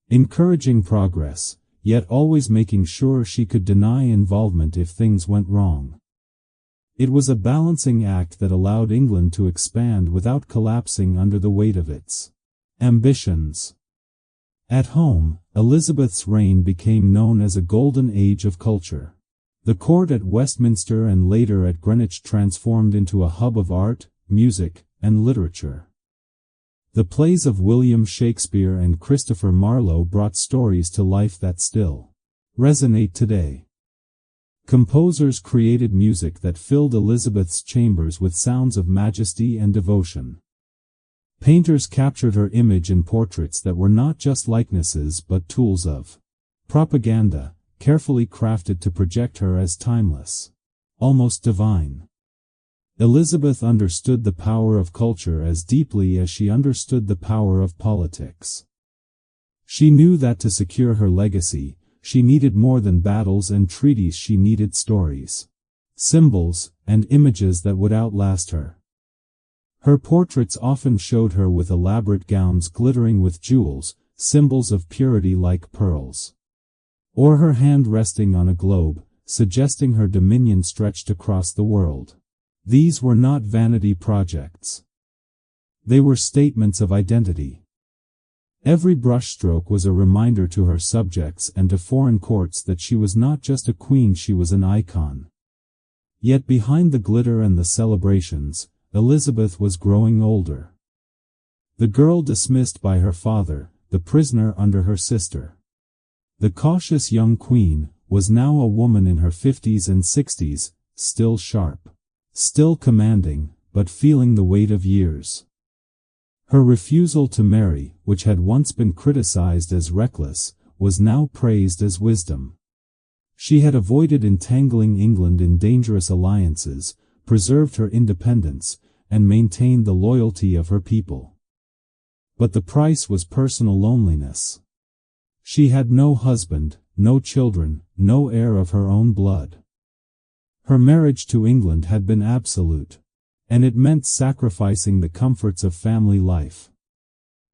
encouraging progress, yet always making sure she could deny involvement if things went wrong. It was a balancing act that allowed England to expand without collapsing under the weight of its ambitions. At home, Elizabeth's reign became known as a golden age of culture. The court at Westminster and later at Greenwich transformed into a hub of art, music, and literature. The plays of William Shakespeare and Christopher Marlowe brought stories to life that still resonate today. Composers created music that filled Elizabeth's chambers with sounds of majesty and devotion. Painters captured her image in portraits that were not just likenesses but tools of propaganda, carefully crafted to project her as timeless, almost divine. Elizabeth understood the power of culture as deeply as she understood the power of politics. She knew that to secure her legacy, she needed more than battles and treaties, she needed stories, symbols, and images that would outlast her. Her portraits often showed her with elaborate gowns glittering with jewels, symbols of purity like pearls, or her hand resting on a globe, suggesting her dominion stretched across the world. These were not vanity projects. They were statements of identity. Every brushstroke was a reminder to her subjects and to foreign courts that she was not just a queen, she was an icon. Yet behind the glitter and the celebrations, Elizabeth was growing older. The girl dismissed by her father, the prisoner under her sister. The cautious young queen was now a woman in her 50s and 60s, still sharp, still commanding, but feeling the weight of years. Her refusal to marry, which had once been criticized as reckless, was now praised as wisdom. She had avoided entangling England in dangerous alliances, preserved her independence, and maintained the loyalty of her people. But the price was personal loneliness. She had no husband, no children, no heir of her own blood. Her marriage to England had been absolute, and it meant sacrificing the comforts of family life.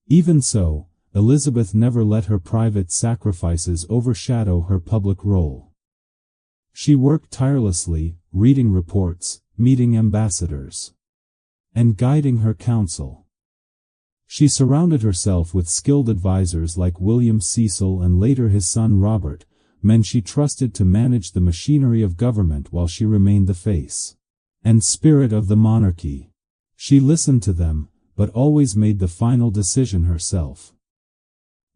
Even so, Elizabeth never let her private sacrifices overshadow her public role. She worked tirelessly, reading reports, meeting ambassadors, and guiding her council. She surrounded herself with skilled advisors like William Cecil and later his son Robert, men she trusted to manage the machinery of government while she remained the face and spirit of the monarchy. She listened to them, but always made the final decision herself.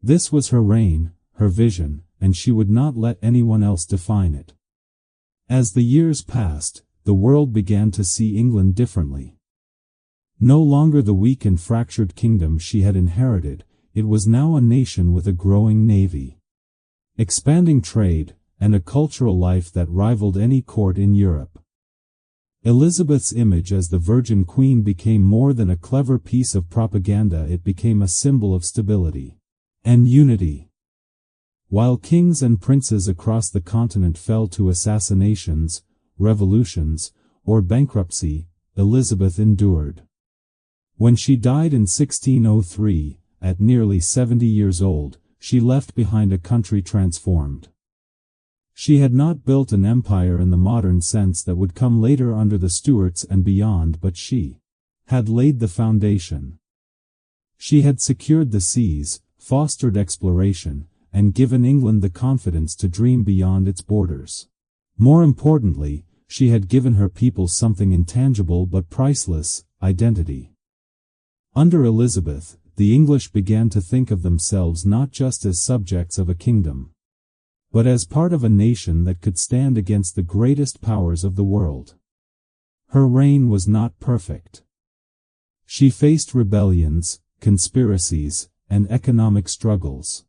This was her reign, her vision, and she would not let anyone else define it. As the years passed, the world began to see England differently. No longer the weak and fractured kingdom she had inherited, it was now a nation with a growing navy, expanding trade, and a cultural life that rivaled any court in Europe. Elizabeth's image as the Virgin Queen became more than a clever piece of propaganda, it became a symbol of stability and unity. While kings and princes across the continent fell to assassinations, revolutions, or bankruptcy, Elizabeth endured. When she died in 1603, at nearly 70 years old, she left behind a country transformed. She had not built an empire in the modern sense that would come later under the Stuarts and beyond, but she had laid the foundation. She had secured the seas, fostered exploration, and given England the confidence to dream beyond its borders. More importantly, she had given her people something intangible but priceless: identity. Under Elizabeth, the English began to think of themselves not just as subjects of a kingdom, but as part of a nation that could stand against the greatest powers of the world. Her reign was not perfect. She faced rebellions, conspiracies, and economic struggles.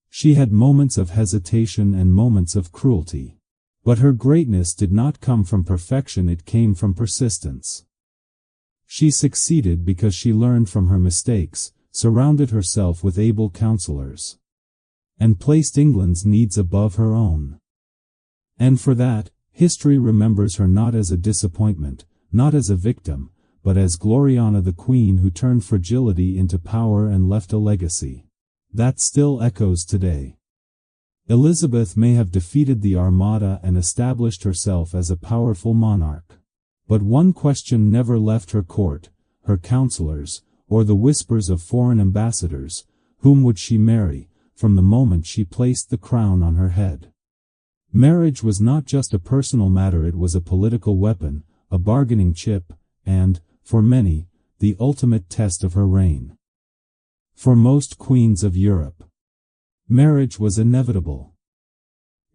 She had moments of hesitation and moments of cruelty. But her greatness did not come from perfection, it came from persistence. She succeeded because she learned from her mistakes, surrounded herself with able counselors, and placed England's needs above her own. And for that, history remembers her not as a disappointment, not as a victim, but as Gloriana, the Queen who turned fragility into power and left a legacy that still echoes today. Elizabeth may have defeated the Armada and established herself as a powerful monarch. But one question never left her court, her counselors, or the whispers of foreign ambassadors: whom would she marry, from the moment she placed the crown on her head? Marriage was not just a personal matter, it was a political weapon, a bargaining chip, and, for many, the ultimate test of her reign. For most queens of Europe, marriage was inevitable.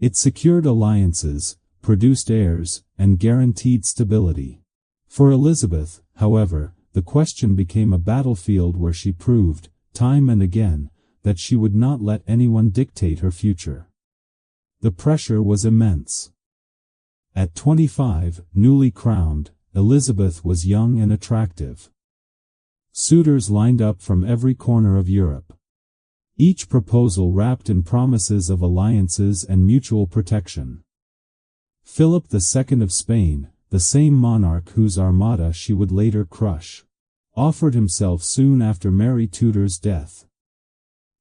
It secured alliances, produced heirs, and guaranteed stability. For Elizabeth, however, the question became a battlefield where she proved, time and again, that she would not let anyone dictate her future. The pressure was immense. At 25, newly crowned, Elizabeth was young and attractive. Suitors lined up from every corner of Europe, each proposal wrapped in promises of alliances and mutual protection. Philip II of Spain, the same monarch whose Armada she would later crush, offered himself soon after Mary Tudor's death.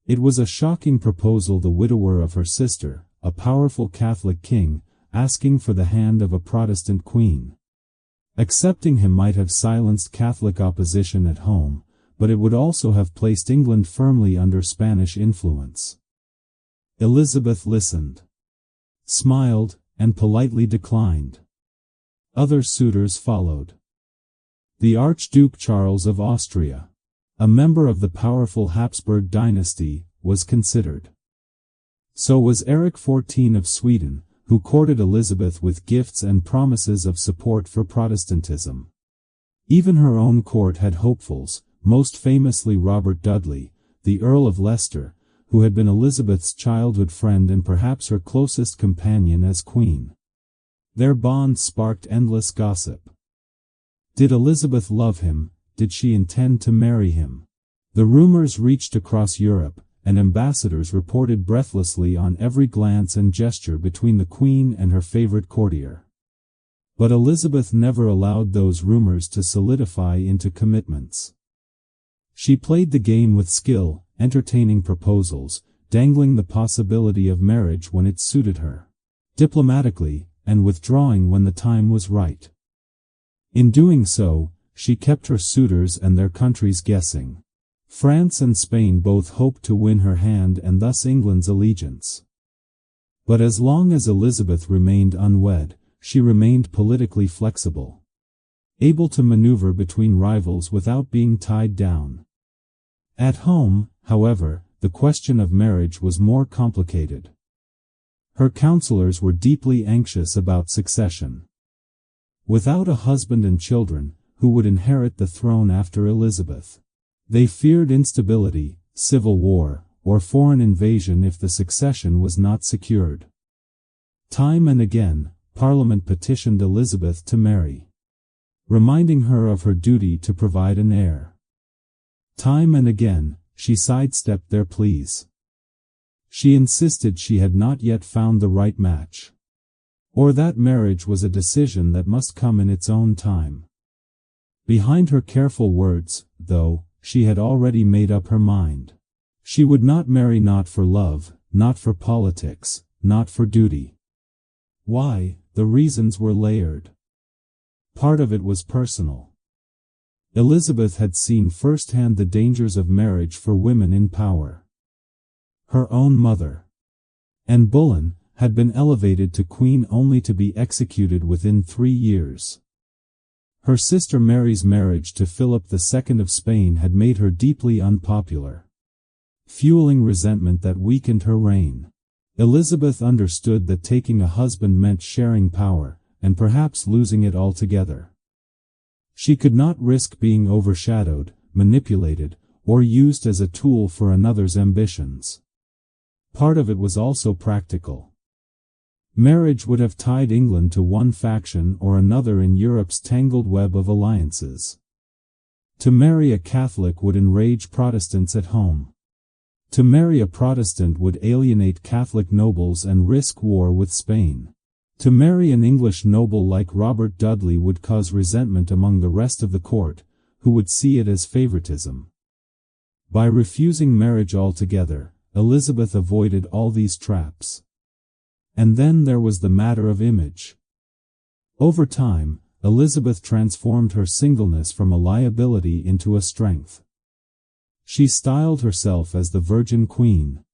It was a shocking proposal, the widower of her sister, a powerful Catholic king, asking for the hand of a Protestant queen. Accepting him might have silenced Catholic opposition at home, but it would also have placed England firmly under Spanish influence. Elizabeth listened, smiled, and politely declined. Other suitors followed. The Archduke Charles of Austria, a member of the powerful Habsburg dynasty, was considered. So was Eric XIV of Sweden, who courted Elizabeth with gifts and promises of support for Protestantism. Even her own court had hopefuls, most famously Robert Dudley, the Earl of Leicester, who had been Elizabeth's childhood friend and perhaps her closest companion as queen. Their bond sparked endless gossip. Did Elizabeth love him? Did she intend to marry him? The rumors reached across Europe, and ambassadors reported breathlessly on every glance and gesture between the Queen and her favorite courtier. But Elizabeth never allowed those rumors to solidify into commitments. She played the game with skill, entertaining proposals, dangling the possibility of marriage when it suited her, diplomatically, and withdrawing when the time was right. In doing so, she kept her suitors and their countries guessing. France and Spain both hoped to win her hand and thus England's allegiance. But as long as Elizabeth remained unwed, she remained politically flexible, able to maneuver between rivals without being tied down. At home, however, the question of marriage was more complicated. Her counselors were deeply anxious about succession. Without a husband and children, who would inherit the throne after Elizabeth? They feared instability, civil war, or foreign invasion if the succession was not secured. Time and again, Parliament petitioned Elizabeth to marry, reminding her of her duty to provide an heir. Time and again, she sidestepped their pleas. She insisted she had not yet found the right match, or that marriage was a decision that must come in its own time. Behind her careful words, though, she had already made up her mind. She would not marry, not for love, not for politics, not for duty. Why? The reasons were layered. Part of it was personal. Elizabeth had seen firsthand the dangers of marriage for women in power. Her own mother, Anne Boleyn, had been elevated to queen only to be executed within 3 years. Her sister Mary's marriage to Philip II of Spain had made her deeply unpopular, fueling resentment that weakened her reign. Elizabeth understood that taking a husband meant sharing power, and perhaps losing it altogether. She could not risk being overshadowed, manipulated, or used as a tool for another's ambitions. Part of it was also practical. Marriage would have tied England to one faction or another in Europe's tangled web of alliances. To marry a Catholic would enrage Protestants at home. To marry a Protestant would alienate Catholic nobles and risk war with Spain. To marry an English noble like Robert Dudley would cause resentment among the rest of the court, who would see it as favoritism. By refusing marriage altogether, Elizabeth avoided all these traps. And then there was the matter of image. Over time, Elizabeth transformed her singleness from a liability into a strength. She styled herself as the Virgin Queen,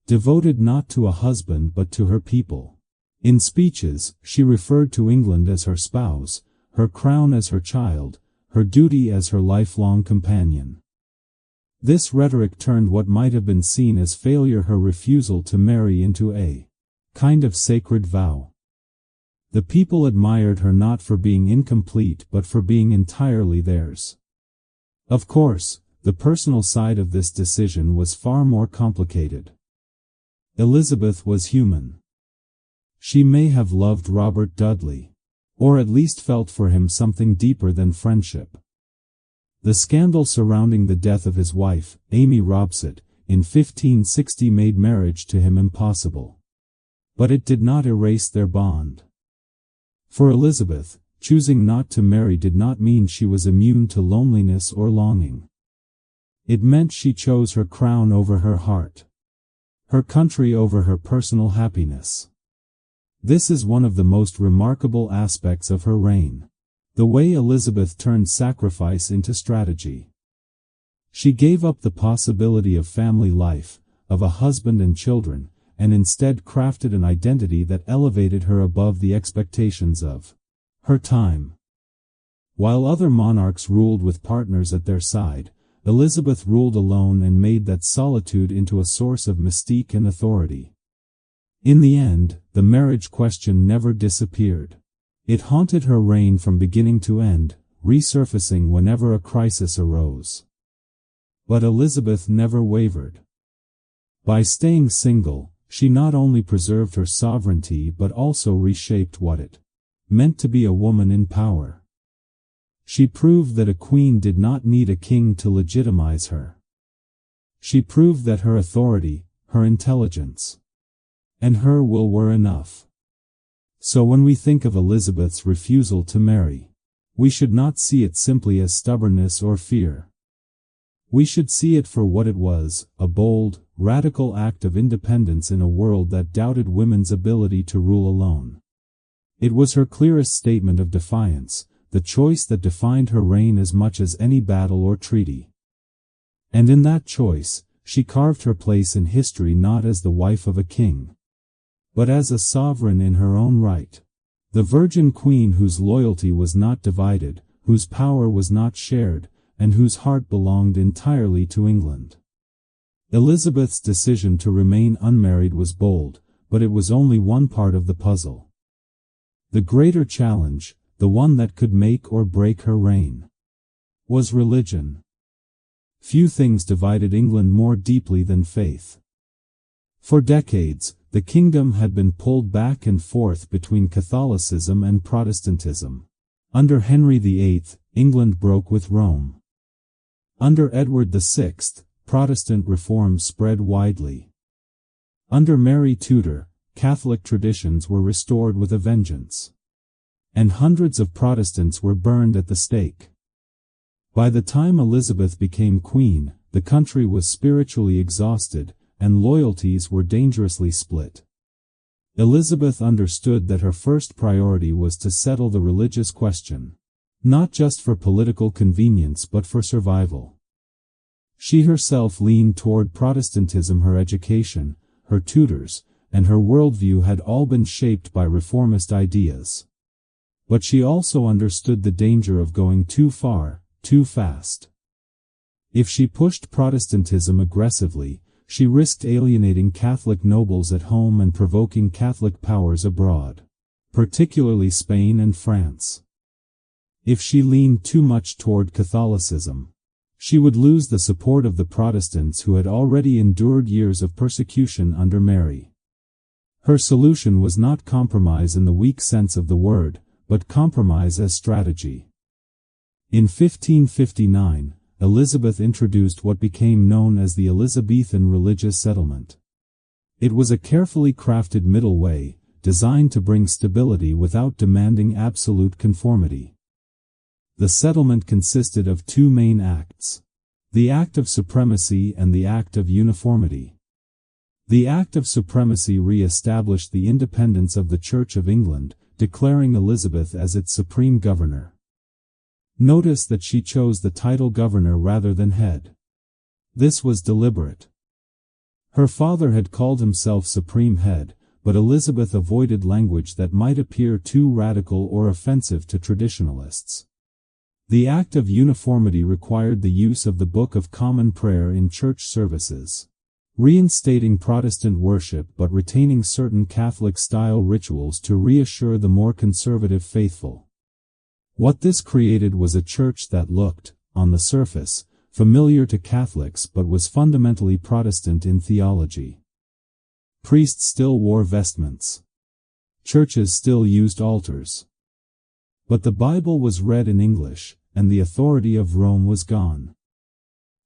devoted not to a husband but to her people. In speeches, she referred to England as her spouse, her crown as her child, her duty as her lifelong companion. This rhetoric turned what might have been seen as failure, her refusal to marry, into a kind of sacred vow. The people admired her not for being incomplete but for being entirely theirs. Of course, the personal side of this decision was far more complicated. Elizabeth was human. She may have loved Robert Dudley, or at least felt for him something deeper than friendship. The scandal surrounding the death of his wife, Amy Robsart, in 1560 made marriage to him impossible. But it did not erase their bond. For Elizabeth, choosing not to marry did not mean she was immune to loneliness or longing. It meant she chose her crown over her heart, her country over her personal happiness. This is one of the most remarkable aspects of her reign. The way Elizabeth turned sacrifice into strategy. She gave up the possibility of family life, of a husband and children, and instead crafted an identity that elevated her above the expectations of her time. While other monarchs ruled with partners at their side, Elizabeth ruled alone and made that solitude into a source of mystique and authority. In the end, the marriage question never disappeared. It haunted her reign from beginning to end, resurfacing whenever a crisis arose. But Elizabeth never wavered. By staying single, she not only preserved her sovereignty but also reshaped what it meant to be a woman in power. She proved that a queen did not need a king to legitimize her. She proved that her authority, her intelligence, and her will were enough. So when we think of Elizabeth's refusal to marry, we should not see it simply as stubbornness or fear. We should see it for what it was, a bold, radical act of independence in a world that doubted women's ability to rule alone. It was her clearest statement of defiance, the choice that defined her reign as much as any battle or treaty. And in that choice, she carved her place in history not as the wife of a king, but as a sovereign in her own right. The Virgin Queen whose loyalty was not divided, whose power was not shared, and whose heart belonged entirely to England. Elizabeth's decision to remain unmarried was bold, but it was only one part of the puzzle. The greater challenge, the one that could make or break her reign, was religion. Few things divided England more deeply than faith. For decades, the kingdom had been pulled back and forth between Catholicism and Protestantism. Under Henry VIII, England broke with Rome. Under Edward VI, Protestant reform spread widely. Under Mary Tudor, Catholic traditions were restored with a vengeance. And hundreds of Protestants were burned at the stake. By the time Elizabeth became queen, the country was spiritually exhausted, and loyalties were dangerously split. Elizabeth understood that her first priority was to settle the religious question, not just for political convenience but for survival. She herself leaned toward Protestantism. Her education, her tutors, and her worldview had all been shaped by reformist ideas. But she also understood the danger of going too far, too fast. If she pushed Protestantism aggressively, she risked alienating Catholic nobles at home and provoking Catholic powers abroad, particularly Spain and France. If she leaned too much toward Catholicism, she would lose the support of the Protestants who had already endured years of persecution under Mary. Her solution was not compromise in the weak sense of the word, but compromise as strategy. In 1559, Elizabeth introduced what became known as the Elizabethan religious settlement. It was a carefully crafted middle way, designed to bring stability without demanding absolute conformity. The settlement consisted of two main acts: the Act of Supremacy and the Act of Uniformity. The Act of Supremacy re-established the independence of the Church of England, declaring Elizabeth as its supreme governor. Notice that she chose the title governor rather than head. This was deliberate. Her father had called himself supreme head, but Elizabeth avoided language that might appear too radical or offensive to traditionalists. The Act of Uniformity required the use of the Book of Common Prayer in church services, reinstating Protestant worship but retaining certain Catholic-style rituals to reassure the more conservative faithful. What this created was a church that looked, on the surface, familiar to Catholics but was fundamentally Protestant in theology. Priests still wore vestments. Churches still used altars. But the Bible was read in English, and the authority of Rome was gone.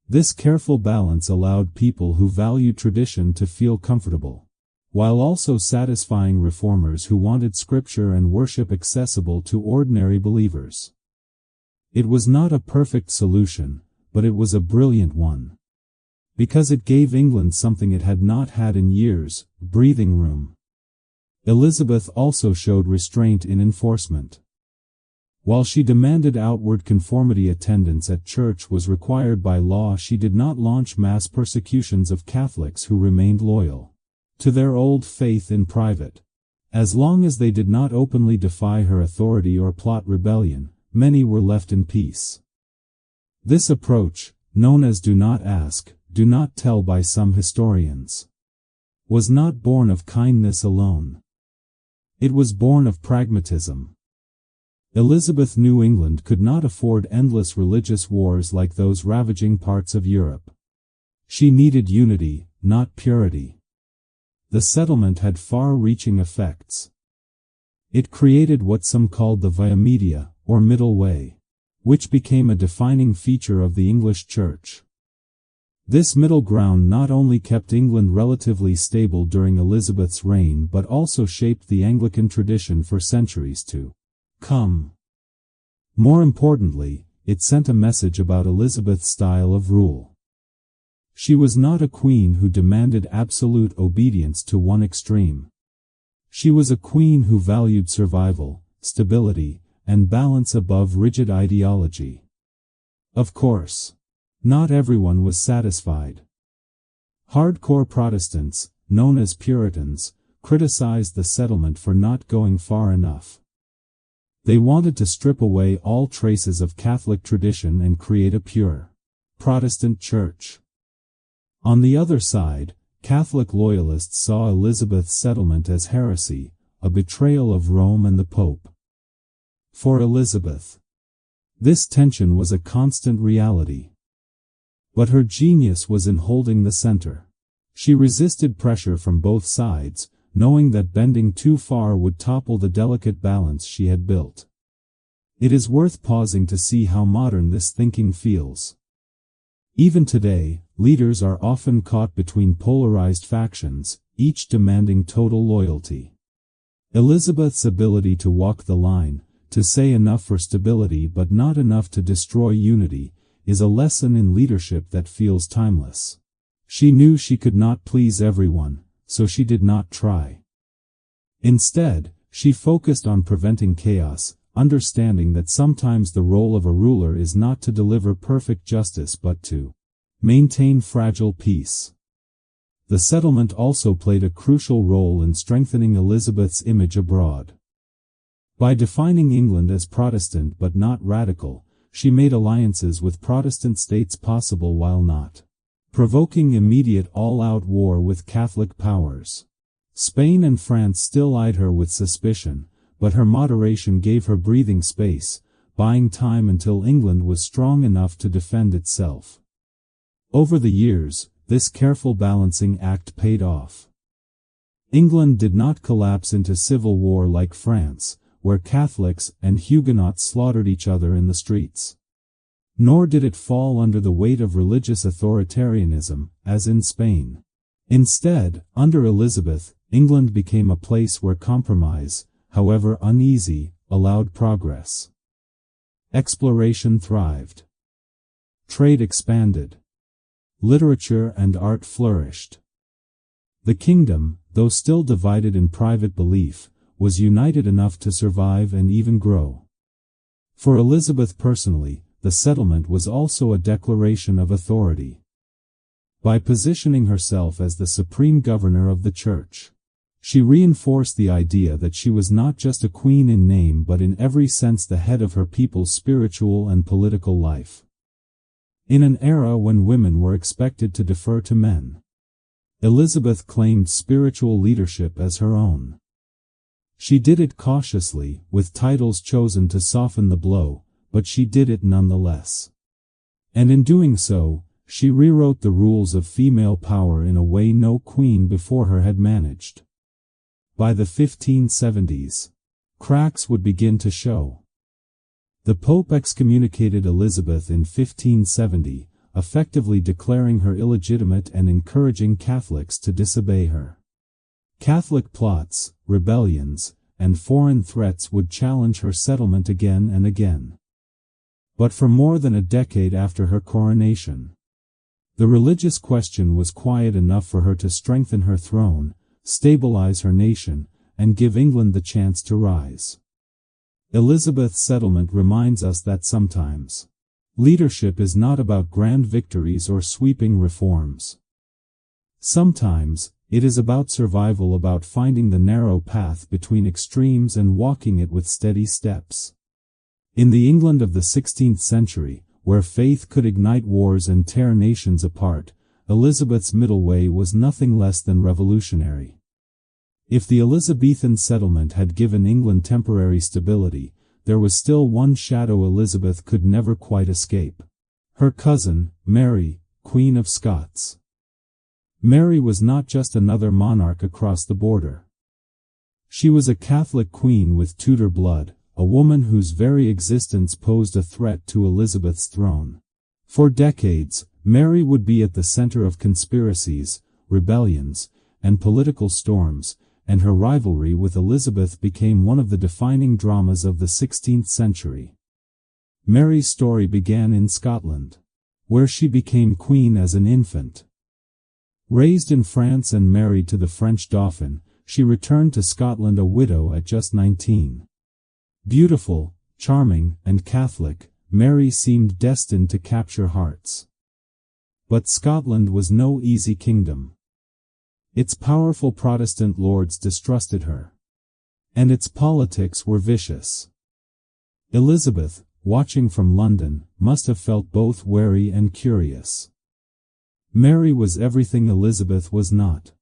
This careful balance allowed people who valued tradition to feel comfortable, while also satisfying reformers who wanted scripture and worship accessible to ordinary believers. It was not a perfect solution, but it was a brilliant one. Because it gave England something it had not had in years: breathing room. Elizabeth also showed restraint in enforcement. While she demanded outward conformity, attendance at church was required by law. She did not launch mass persecutions of Catholics who remained loyal to their old faith in private. As long as they did not openly defy her authority or plot rebellion, many were left in peace. This approach, known as do not ask, do not tell by some historians, was not born of kindness alone. It was born of pragmatism. Elizabeth knew England could not afford endless religious wars like those ravaging parts of Europe. She needed unity, not purity. The settlement had far-reaching effects. It created what some called the via media, or middle way, which became a defining feature of the English Church. This middle ground not only kept England relatively stable during Elizabeth's reign but also shaped the Anglican tradition for centuries to come. More importantly, it sent a message about Elizabeth's style of rule. She was not a queen who demanded absolute obedience to one extreme. She was a queen who valued survival, stability, and balance above rigid ideology. Of course, not everyone was satisfied. Hardcore Protestants, known as Puritans, criticized the settlement for not going far enough. They wanted to strip away all traces of Catholic tradition and create a pure Protestant church. On the other side, Catholic loyalists saw Elizabeth's settlement as heresy, a betrayal of Rome and the Pope. For Elizabeth, this tension was a constant reality. But her genius was in holding the center. She resisted pressure from both sides, knowing that bending too far would topple the delicate balance she had built. It is worth pausing to see how modern this thinking feels. Even today, leaders are often caught between polarized factions, each demanding total loyalty. Elizabeth's ability to walk the line, to say enough for stability but not enough to destroy unity, is a lesson in leadership that feels timeless. She knew she could not please everyone, so she did not try. Instead, she focused on preventing chaos, understanding that sometimes the role of a ruler is not to deliver perfect justice but to maintain fragile peace. The settlement also played a crucial role in strengthening Elizabeth's image abroad. By defining England as Protestant but not radical, she made alliances with Protestant states possible while not provoking immediate all-out war with Catholic powers. Spain and France still eyed her with suspicion, but her moderation gave her breathing space, buying time until England was strong enough to defend itself. Over the years, this careful balancing act paid off. England did not collapse into civil war like France, where Catholics and Huguenots slaughtered each other in the streets. Nor did it fall under the weight of religious authoritarianism, as in Spain. Instead, under Elizabeth, England became a place where compromise, however uneasy, allowed progress. Exploration thrived. Trade expanded. Literature and art flourished. The kingdom, though still divided in private belief, was united enough to survive and even grow. For Elizabeth personally, the settlement was also a declaration of authority. By positioning herself as the supreme governor of the Church, she reinforced the idea that she was not just a queen in name but in every sense the head of her people's spiritual and political life. In an era when women were expected to defer to men, Elizabeth claimed spiritual leadership as her own. She did it cautiously, with titles chosen to soften the blow, but she did it nonetheless. And in doing so, she rewrote the rules of female power in a way no queen before her had managed. By the 1570s, cracks would begin to show. The Pope excommunicated Elizabeth in 1570, effectively declaring her illegitimate and encouraging Catholics to disobey her. Catholic plots, rebellions, and foreign threats would challenge her settlement again and again. But for more than a decade after her coronation, the religious question was quiet enough for her to strengthen her throne, stabilize her nation, and give England the chance to rise. Elizabeth's settlement reminds us that sometimes leadership is not about grand victories or sweeping reforms. Sometimes it is about survival, about finding the narrow path between extremes and walking it with steady steps. In the England of the 16th century, where faith could ignite wars and tear nations apart, Elizabeth's middle way was nothing less than revolutionary. If the Elizabethan settlement had given England temporary stability, there was still one shadow Elizabeth could never quite escape. Her cousin, Mary, Queen of Scots. Mary was not just another monarch across the border. She was a Catholic queen with Tudor blood, a woman whose very existence posed a threat to Elizabeth's throne. For decades, Mary would be at the center of conspiracies, rebellions, and political storms, and her rivalry with Elizabeth became one of the defining dramas of the 16th century. Mary's story began in Scotland, where she became queen as an infant. Raised in France and married to the French Dauphin, she returned to Scotland a widow at just 19. Beautiful, charming, and Catholic, Mary seemed destined to capture hearts. But Scotland was no easy kingdom. Its powerful Protestant lords distrusted her, and its politics were vicious. Elizabeth, watching from London, must have felt both wary and curious. Mary was everything Elizabeth was not.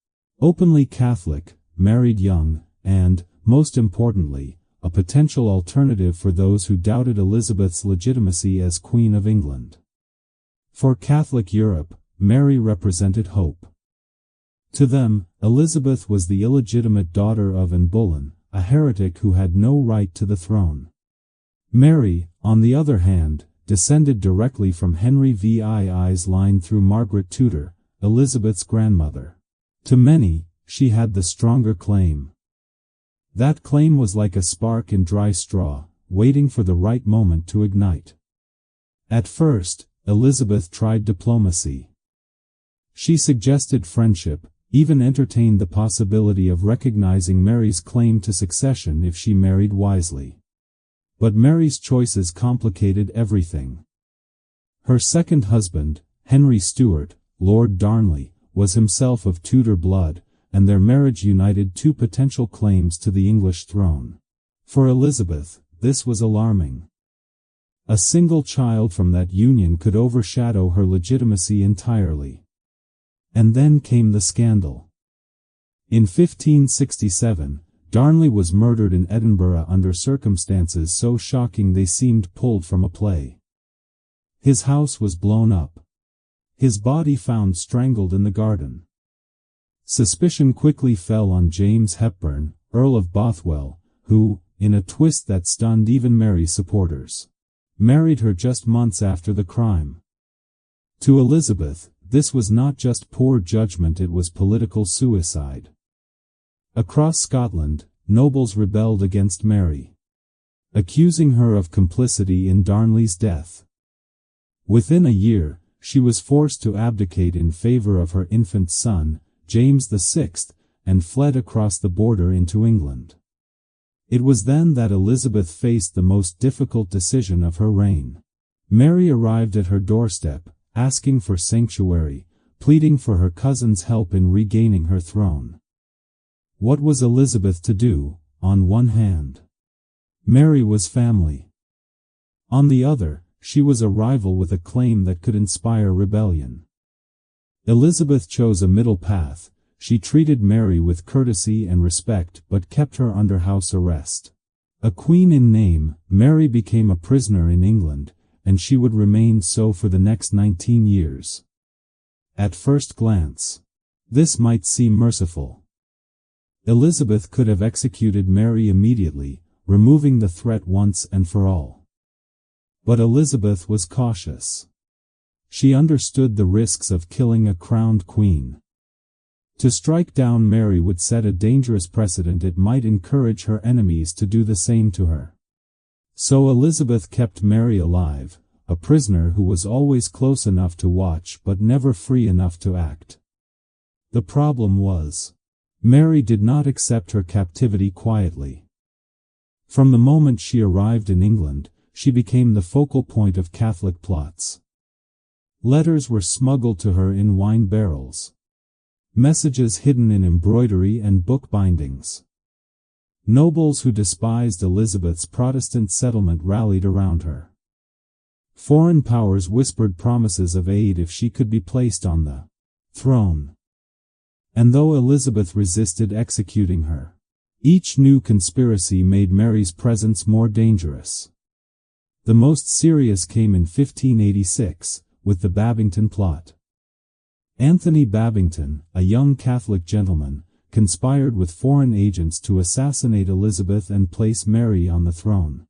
Openly Catholic, married young, and, most importantly, a potential alternative for those who doubted Elizabeth's legitimacy as Queen of England. For Catholic Europe, Mary represented hope. To them, Elizabeth was the illegitimate daughter of Anne Boleyn, a heretic who had no right to the throne. Mary, on the other hand, descended directly from Henry VII's line through Margaret Tudor, Elizabeth's grandmother. To many, she had the stronger claim. That claim was like a spark in dry straw, waiting for the right moment to ignite. At first, Elizabeth tried diplomacy. She suggested friendship, even entertained the possibility of recognizing Mary's claim to succession if she married wisely. But Mary's choices complicated everything. Her second husband, Henry Stuart, Lord Darnley, was himself of Tudor blood, and their marriage united two potential claims to the English throne. For Elizabeth, this was alarming. A single child from that union could overshadow her legitimacy entirely. And then came the scandal. In 1567, Darnley was murdered in Edinburgh under circumstances so shocking they seemed pulled from a play. His house was blown up. His body found strangled in the garden. Suspicion quickly fell on James Hepburn, Earl of Bothwell, who, in a twist that stunned even Mary's supporters, married her just months after the crime. To Elizabeth, this was not just poor judgment, it was political suicide. Across Scotland, nobles rebelled against Mary, accusing her of complicity in Darnley's death. Within a year, she was forced to abdicate in favor of her infant son, James VI, and fled across the border into England. It was then that Elizabeth faced the most difficult decision of her reign. Mary arrived at her doorstep, asking for sanctuary, pleading for her cousin's help in regaining her throne. What was Elizabeth to do? On one hand, Mary was family. On the other, she was a rival with a claim that could inspire rebellion. Elizabeth chose a middle path. She treated Mary with courtesy and respect but kept her under house arrest. A queen in name, Mary became a prisoner in England, and she would remain so for the next 19 years. At first glance, this might seem merciful. Elizabeth could have executed Mary immediately, removing the threat once and for all. But Elizabeth was cautious. She understood the risks of killing a crowned queen. To strike down Mary would set a dangerous precedent. It might encourage her enemies to do the same to her. So Elizabeth kept Mary alive, a prisoner who was always close enough to watch but never free enough to act. The problem was, Mary did not accept her captivity quietly. From the moment she arrived in England, she became the focal point of Catholic plots. Letters were smuggled to her in wine barrels. Messages hidden in embroidery and book bindings. Nobles who despised Elizabeth's Protestant settlement rallied around her. Foreign powers whispered promises of aid if she could be placed on the throne. And though Elizabeth resisted executing her, each new conspiracy made Mary's presence more dangerous. The most serious came in 1586, with the Babington plot. Anthony Babington, a young Catholic gentleman, conspired with foreign agents to assassinate Elizabeth and place Mary on the throne.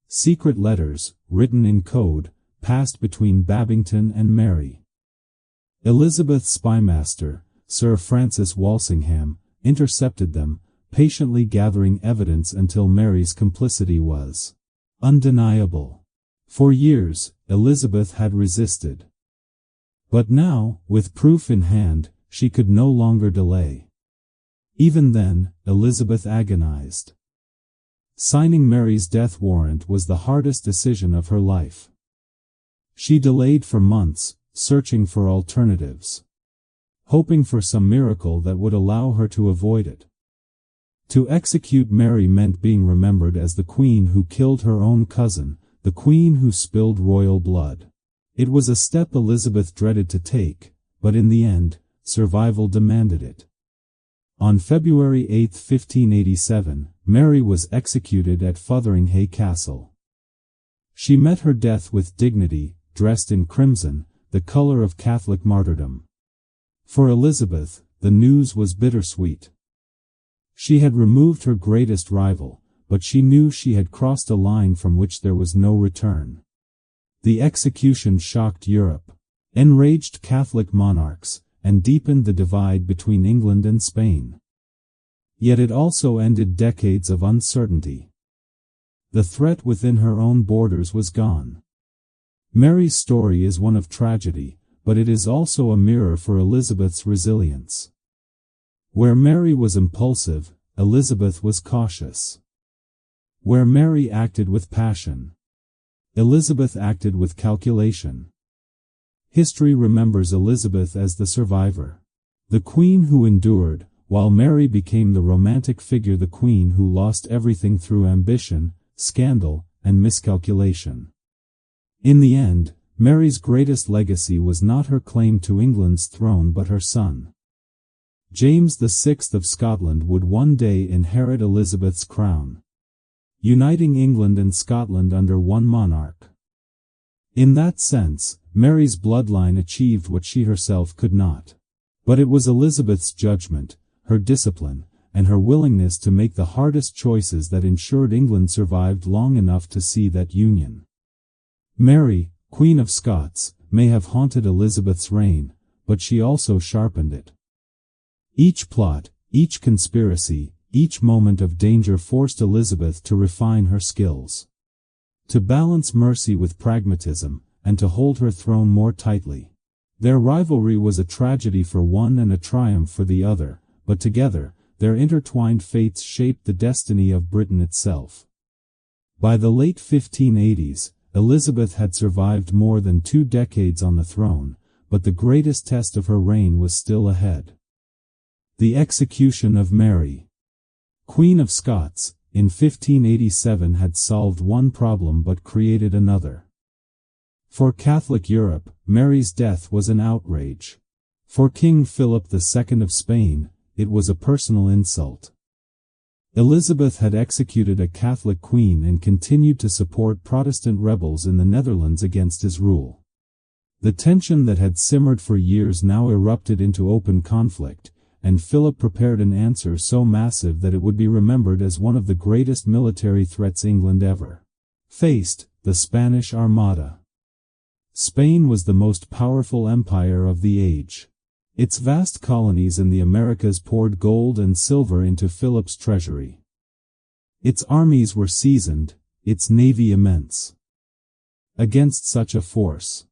Secret letters, written in code, passed between Babington and Mary. Elizabeth's spymaster, Sir Francis Walsingham, intercepted them, patiently gathering evidence until Mary's complicity was undeniable. For years, Elizabeth had resisted. But now, with proof in hand, she could no longer delay. Even then, Elizabeth agonized. Signing Mary's death warrant was the hardest decision of her life. She delayed for months, searching for alternatives, hoping for some miracle that would allow her to avoid it. To execute Mary meant being remembered as the queen who killed her own cousin, the queen who spilled royal blood. It was a step Elizabeth dreaded to take, but in the end, survival demanded it. On February 8, 1587, Mary was executed at Fotheringhay Castle. She met her death with dignity, dressed in crimson, the color of Catholic martyrdom. For Elizabeth, the news was bittersweet. She had removed her greatest rival, but she knew she had crossed a line from which there was no return. The execution shocked Europe, enraged Catholic monarchs, and deepened the divide between England and Spain. Yet it also ended decades of uncertainty. The threat within her own borders was gone. Mary's story is one of tragedy, but it is also a mirror for Elizabeth's resilience. Where Mary was impulsive, Elizabeth was cautious. Where Mary acted with passion, Elizabeth acted with calculation. History remembers Elizabeth as the survivor, the queen who endured, while Mary became the romantic figure, the queen who lost everything through ambition, scandal, and miscalculation. In the end, Mary's greatest legacy was not her claim to England's throne but her son. James VI of Scotland would one day inherit Elizabeth's crown, uniting England and Scotland under one monarch. In that sense, Mary's bloodline achieved what she herself could not. But it was Elizabeth's judgment, her discipline, and her willingness to make the hardest choices that ensured England survived long enough to see that union. Mary, Queen of Scots, may have haunted Elizabeth's reign, but she also sharpened it. Each plot, each conspiracy, each moment of danger forced Elizabeth to refine her skills, to balance mercy with pragmatism, and to hold her throne more tightly. Their rivalry was a tragedy for one and a triumph for the other, but together, their intertwined fates shaped the destiny of Britain itself. By the late 1580s, Elizabeth had survived more than 2 decades on the throne, but the greatest test of her reign was still ahead. The execution of Mary, Queen of Scots, in 1587 had solved one problem but created another. For Catholic Europe, Mary's death was an outrage. For King Philip II of Spain, it was a personal insult. Elizabeth had executed a Catholic queen and continued to support Protestant rebels in the Netherlands against his rule. The tension that had simmered for years now erupted into open conflict, and Philip prepared an answer so massive that it would be remembered as one of the greatest military threats England ever faced: the Spanish Armada. Spain was the most powerful empire of the age. Its vast colonies in the Americas poured gold and silver into Philip's treasury. Its armies were seasoned, its navy immense. Against such a force,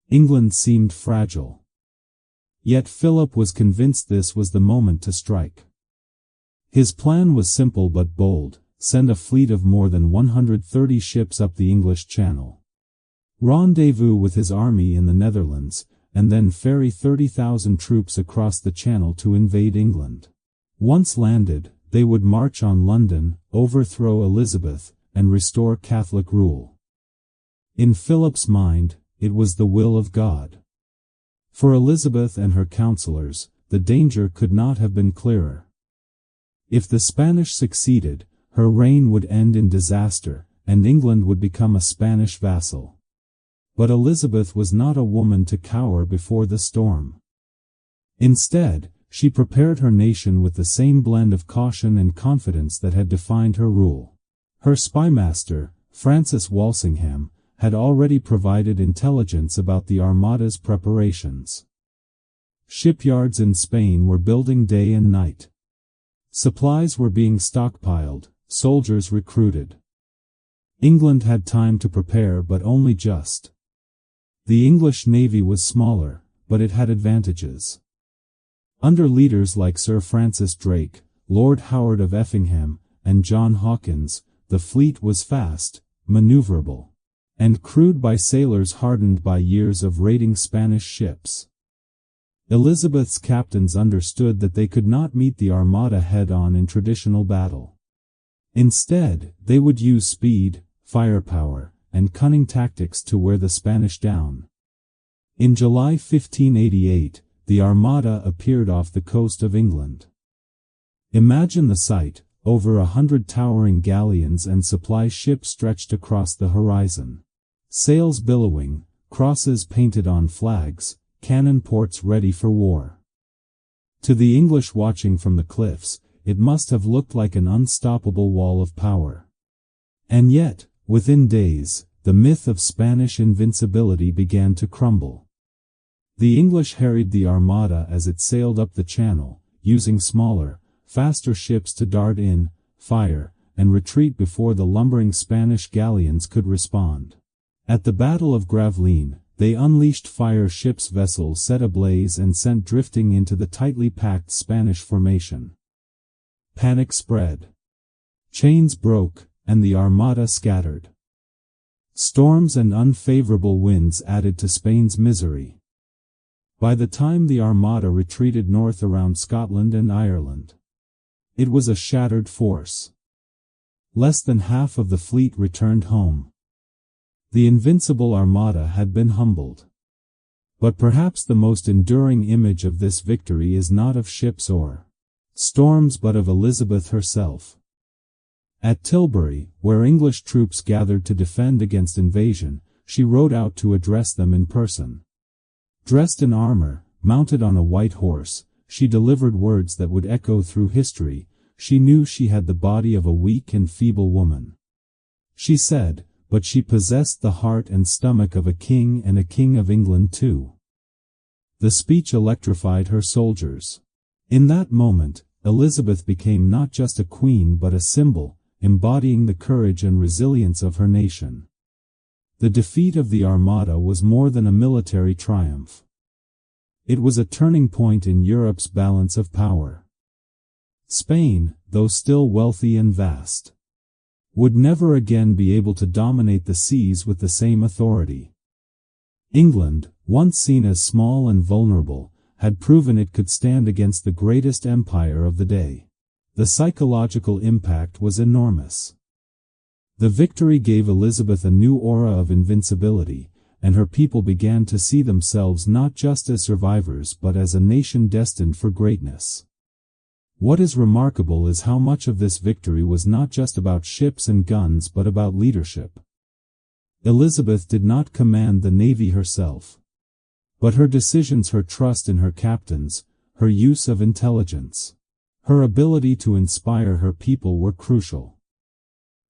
England seemed fragile. Yet Philip was convinced this was the moment to strike. His plan was simple but bold: send a fleet of more than 130 ships up the English Channel, rendezvous with his army in the Netherlands, and then ferry 30,000 troops across the Channel to invade England. Once landed, they would march on London, overthrow Elizabeth, and restore Catholic rule. In Philip's mind, it was the will of God. For Elizabeth and her counselors, the danger could not have been clearer. If the Spanish succeeded, her reign would end in disaster, and England would become a Spanish vassal. But Elizabeth was not a woman to cower before the storm. Instead, she prepared her nation with the same blend of caution and confidence that had defined her rule. Her spymaster, Francis Walsingham, had already provided intelligence about the Armada's preparations. Shipyards in Spain were building day and night. Supplies were being stockpiled, soldiers recruited. England had time to prepare, but only just. The English navy was smaller, but it had advantages. Under leaders like Sir Francis Drake, Lord Howard of Effingham, and John Hawkins, the fleet was fast, maneuverable, and crewed by sailors hardened by years of raiding Spanish ships. Elizabeth's captains understood that they could not meet the Armada head-on in traditional battle. Instead, they would use speed, firepower, and cunning tactics to wear the Spanish down. In July 1588, the Armada appeared off the coast of England. Imagine the sight: over 100 towering galleons and supply ships stretched across the horizon. Sails billowing, crosses painted on flags, cannon ports ready for war. To the English watching from the cliffs, it must have looked like an unstoppable wall of power. And yet, within days, the myth of Spanish invincibility began to crumble. The English harried the Armada as it sailed up the Channel, using smaller, faster ships to dart in, fire, and retreat before the lumbering Spanish galleons could respond. At the Battle of Gravelines, they unleashed fire ships' vessels set ablaze and sent drifting into the tightly packed Spanish formation. Panic spread. Chains broke, and the Armada scattered. Storms and unfavorable winds added to Spain's misery. By the time the Armada retreated north around Scotland and Ireland, it was a shattered force. Less than half of the fleet returned home. The invincible Armada had been humbled. But perhaps the most enduring image of this victory is not of ships or storms but of Elizabeth herself. At Tilbury, where English troops gathered to defend against invasion, she rode out to address them in person. Dressed in armor, mounted on a white horse, she delivered words that would echo through history. She knew she had the body of a weak and feeble woman. She said, but she possessed the heart and stomach of a king, and a king of England too. The speech electrified her soldiers. In that moment, Elizabeth became not just a queen but a symbol, embodying the courage and resilience of her nation. The defeat of the Armada was more than a military triumph. It was a turning point in Europe's balance of power. Spain, though still wealthy and vast, would never again be able to dominate the seas with the same authority. England, once seen as small and vulnerable, had proven it could stand against the greatest empire of the day. The psychological impact was enormous. The victory gave Elizabeth a new aura of invincibility, and her people began to see themselves not just as survivors but as a nation destined for greatness. What is remarkable is how much of this victory was not just about ships and guns but about leadership. Elizabeth did not command the navy herself. But her decisions, her trust in her captains, her use of intelligence, her ability to inspire her people were crucial.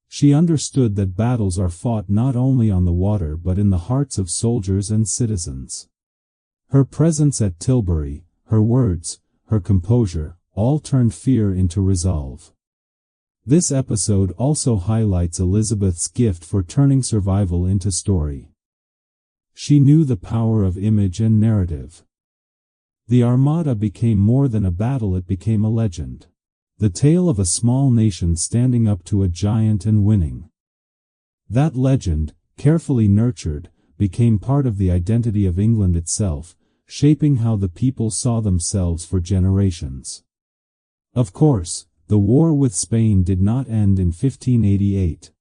She understood that battles are fought not only on the water but in the hearts of soldiers and citizens. Her presence at Tilbury, her words, her composure, all turned fear into resolve. This episode also highlights Elizabeth's gift for turning survival into story. She knew the power of image and narrative. The Armada became more than a battle, it became a legend. The tale of a small nation standing up to a giant and winning. That legend, carefully nurtured, became part of the identity of England itself, shaping how the people saw themselves for generations. Of course, the war with Spain did not end in 1588.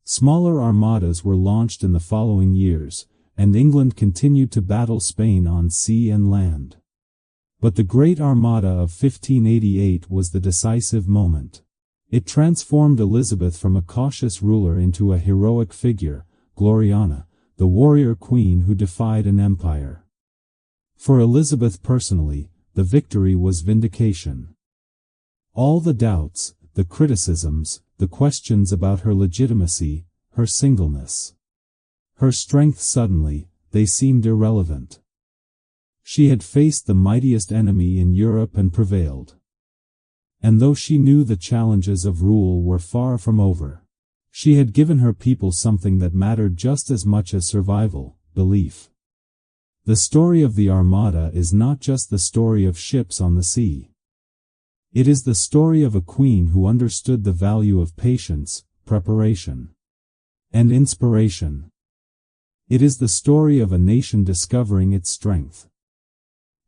Smaller armadas were launched in the following years, and England continued to battle Spain on sea and land. But the Great Armada of 1588 was the decisive moment. It transformed Elizabeth from a cautious ruler into a heroic figure, Gloriana, the warrior queen who defied an empire. For Elizabeth personally, the victory was vindication. All the doubts, the criticisms, the questions about her legitimacy, her singleness, her strength, suddenly, they seemed irrelevant. She had faced the mightiest enemy in Europe and prevailed. And though she knew the challenges of rule were far from over, she had given her people something that mattered just as much as survival: belief. The story of the Armada is not just the story of ships on the sea. It is the story of a queen who understood the value of patience, preparation, and inspiration. It is the story of a nation discovering its strength.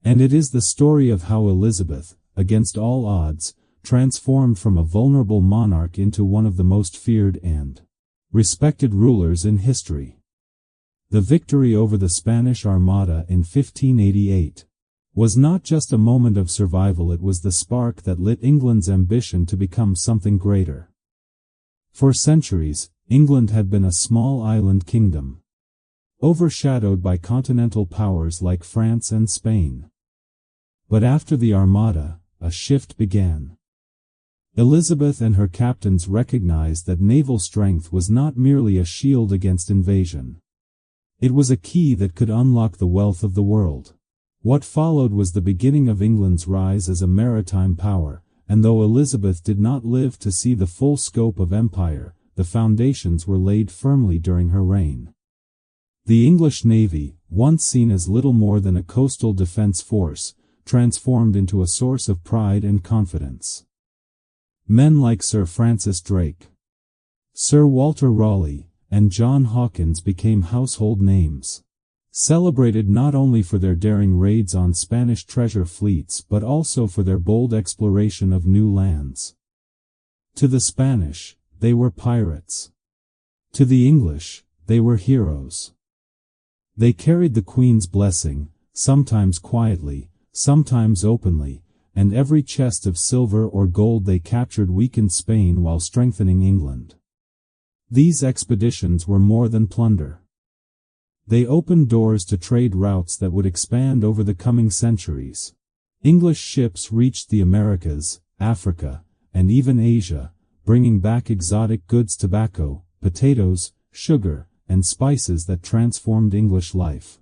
And it is the story of how Elizabeth, against all odds, transformed from a vulnerable monarch into one of the most feared and respected rulers in history. The victory over the Spanish Armada in 1588 was not just a moment of survival, it was the spark that lit England's ambition to become something greater. For centuries, England had been a small island kingdom. overshadowed by continental powers like France and Spain. But after the Armada, a shift began. Elizabeth and her captains recognized that naval strength was not merely a shield against invasion. It was a key that could unlock the wealth of the world. What followed was the beginning of England's rise as a maritime power, and though Elizabeth did not live to see the full scope of empire, the foundations were laid firmly during her reign. The English Navy, once seen as little more than a coastal defense force, transformed into a source of pride and confidence. Men like Sir Francis Drake, Sir Walter Raleigh, and John Hawkins became household names, celebrated not only for their daring raids on Spanish treasure fleets but also for their bold exploration of new lands. To the Spanish, they were pirates. To the English, they were heroes. They carried the Queen's blessing, sometimes quietly, sometimes openly, and every chest of silver or gold they captured weakened Spain while strengthening England. These expeditions were more than plunder. They opened doors to trade routes that would expand over the coming centuries. English ships reached the Americas, Africa, and even Asia, bringing back exotic goods, tobacco, potatoes, sugar, and spices that transformed English life.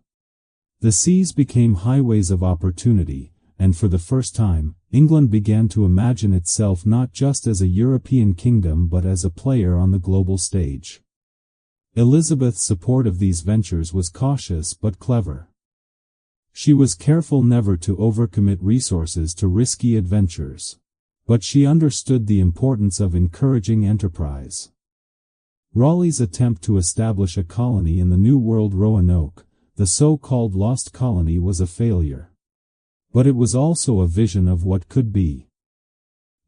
The seas became highways of opportunity, and for the first time, England began to imagine itself not just as a European kingdom but as a player on the global stage. Elizabeth's support of these ventures was cautious but clever. She was careful never to overcommit resources to risky adventures. But she understood the importance of encouraging enterprise. Raleigh's attempt to establish a colony in the New World Roanoke, the so-called Lost Colony, was a failure. But it was also a vision of what could be.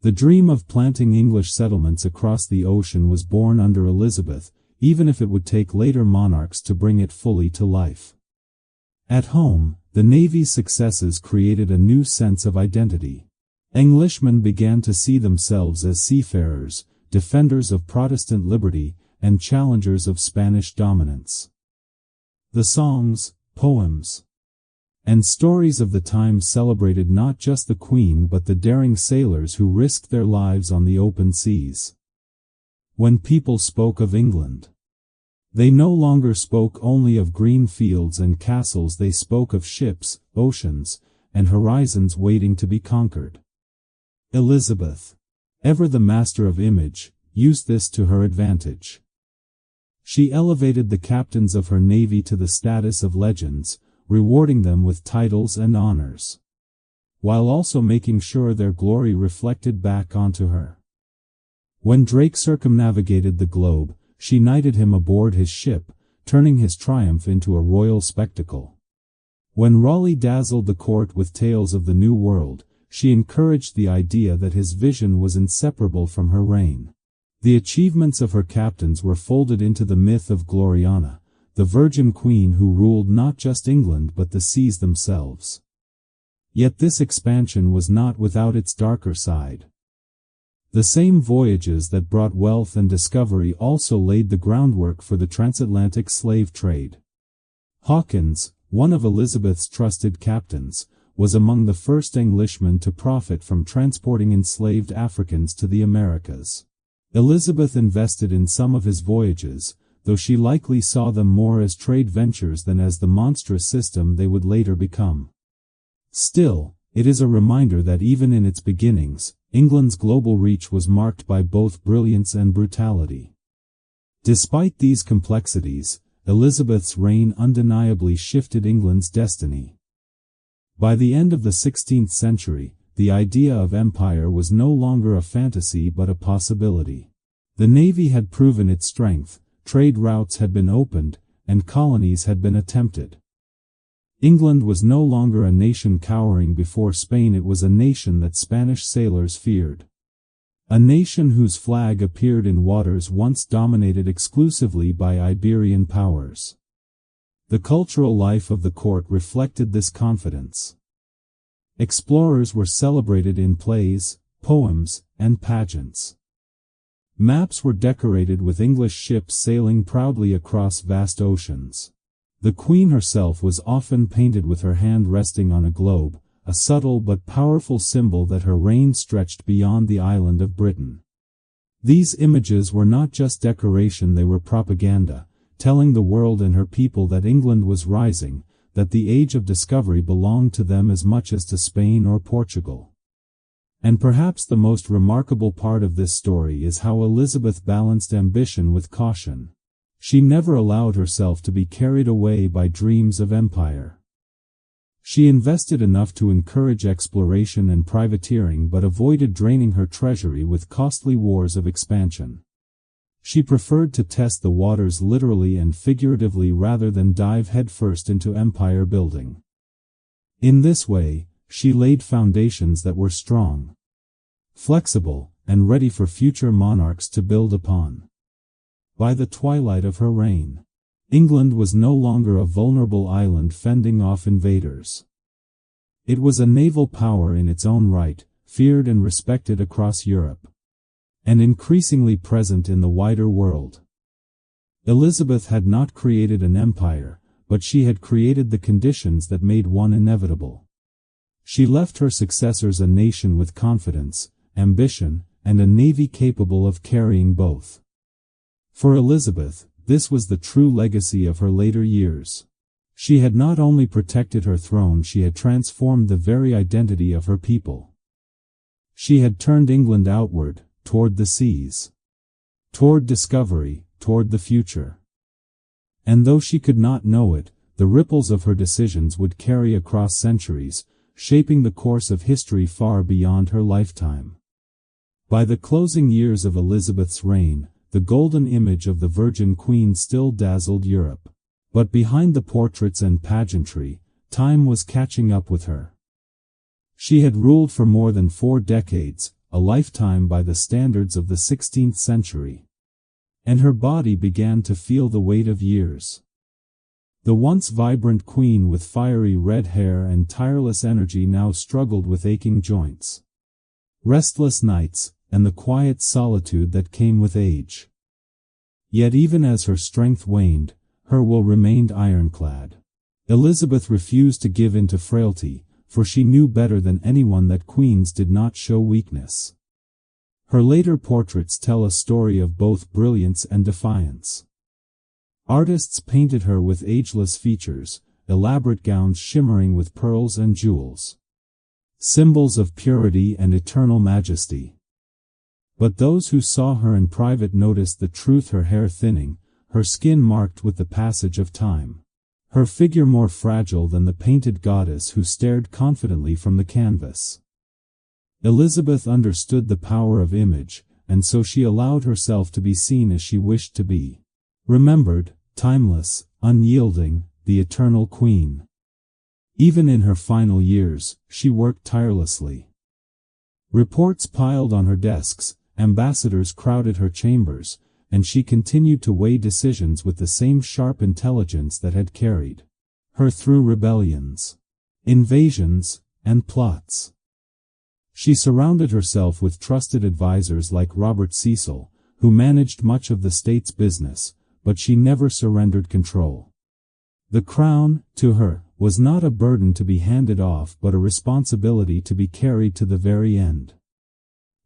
The dream of planting English settlements across the ocean was born under Elizabeth, even if it would take later monarchs to bring it fully to life. At home, the Navy's successes created a new sense of identity. Englishmen began to see themselves as seafarers, defenders of Protestant liberty, and challengers of Spanish dominance. The songs, poems, and stories of the time celebrated not just the Queen but the daring sailors who risked their lives on the open seas. When people spoke of England, they no longer spoke only of green fields and castles, they spoke of ships, oceans, and horizons waiting to be conquered. Elizabeth, ever the master of image, used this to her advantage. She elevated the captains of her navy to the status of legends, rewarding them with titles and honors, while also making sure their glory reflected back onto her. When Drake circumnavigated the globe, she knighted him aboard his ship, turning his triumph into a royal spectacle. When Raleigh dazzled the court with tales of the New World, she encouraged the idea that his vision was inseparable from her reign. The achievements of her captains were folded into the myth of Gloriana, the Virgin Queen who ruled not just England but the seas themselves. Yet this expansion was not without its darker side. The same voyages that brought wealth and discovery also laid the groundwork for the transatlantic slave trade. Hawkins, one of Elizabeth's trusted captains, was among the first Englishmen to profit from transporting enslaved Africans to the Americas. Elizabeth invested in some of his voyages, though she likely saw them more as trade ventures than as the monstrous system they would later become. Still, it is a reminder that even in its beginnings, England's global reach was marked by both brilliance and brutality. Despite these complexities, Elizabeth's reign undeniably shifted England's destiny. By the end of the 16th century, the idea of empire was no longer a fantasy but a possibility. The navy had proven its strength, trade routes had been opened, and colonies had been attempted. England was no longer a nation cowering before Spain, it was a nation that Spanish sailors feared. A nation whose flag appeared in waters once dominated exclusively by Iberian powers. The cultural life of the court reflected this confidence. Explorers were celebrated in plays, poems, and pageants. Maps were decorated with English ships sailing proudly across vast oceans. The queen herself was often painted with her hand resting on a globe, a subtle but powerful symbol that her reign stretched beyond the island of Britain. These images were not just decoration, they were propaganda, telling the world and her people that England was rising, that the age of discovery belonged to them as much as to Spain or Portugal. And perhaps the most remarkable part of this story is how Elizabeth balanced ambition with caution. She never allowed herself to be carried away by dreams of empire. She invested enough to encourage exploration and privateering but avoided draining her treasury with costly wars of expansion. She preferred to test the waters literally and figuratively rather than dive headfirst into empire building. In this way, she laid foundations that were strong, flexible, and ready for future monarchs to build upon. By the twilight of her reign, England was no longer a vulnerable island fending off invaders. It was a naval power in its own right, feared and respected across Europe, and increasingly present in the wider world. Elizabeth had not created an empire, but she had created the conditions that made one inevitable. She left her successors a nation with confidence, ambition, and a navy capable of carrying both. For Elizabeth, this was the true legacy of her later years. She had not only protected her throne, she had transformed the very identity of her people. She had turned England outward, toward the seas, toward discovery, toward the future. And though she could not know it, the ripples of her decisions would carry across centuries, shaping the course of history far beyond her lifetime. By the closing years of Elizabeth's reign, the golden image of the Virgin Queen still dazzled Europe. But behind the portraits and pageantry, time was catching up with her. She had ruled for more than 4 decades, a lifetime by the standards of the 16th century. And her body began to feel the weight of years. The once vibrant queen with fiery red hair and tireless energy now struggled with aching joints, restless nights, and the quiet solitude that came with age. Yet even as her strength waned, her will remained ironclad. Elizabeth refused to give in to frailty, for she knew better than anyone that queens did not show weakness. Her later portraits tell a story of both brilliance and defiance. Artists painted her with ageless features, elaborate gowns shimmering with pearls and jewels, symbols of purity and eternal majesty. But those who saw her in private noticed the truth: her hair thinning, her skin marked with the passage of time, her figure more fragile than the painted goddess who stared confidently from the canvas. Elizabeth understood the power of image, and so she allowed herself to be seen as she wished to be. Remembered, timeless, unyielding, the eternal queen. Even in her final years, she worked tirelessly. Reports piled on her desks, ambassadors crowded her chambers, and she continued to weigh decisions with the same sharp intelligence that had carried her through rebellions, invasions, and plots. She surrounded herself with trusted advisors like Robert Cecil, who managed much of the state's business, but she never surrendered control. The crown, to her, was not a burden to be handed off but a responsibility to be carried to the very end.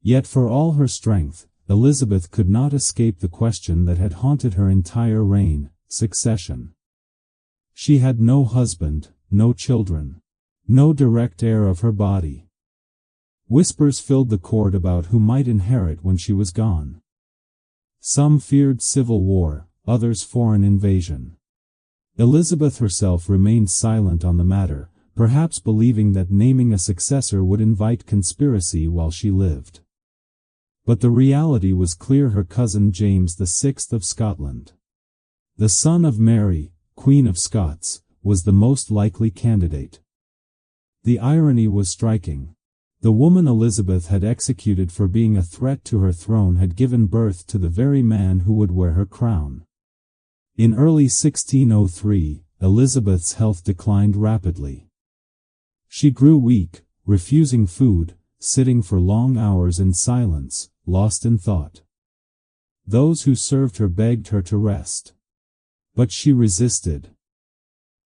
Yet for all her strength, Elizabeth could not escape the question that had haunted her entire reign: succession. She had no husband, no children, no direct heir of her body. Whispers filled the court about who might inherit when she was gone. Some feared civil war, others foreign invasion. Elizabeth herself remained silent on the matter, perhaps believing that naming a successor would invite conspiracy while she lived. But the reality was clear: her cousin James VI of Scotland, the son of Mary, Queen of Scots, was the most likely candidate. The irony was striking. The woman Elizabeth had executed for being a threat to her throne had given birth to the very man who would wear her crown. In early 1603, Elizabeth's health declined rapidly. She grew weak, refusing food, sitting for long hours in silence, lost in thought. Those who served her begged her to rest. But she resisted.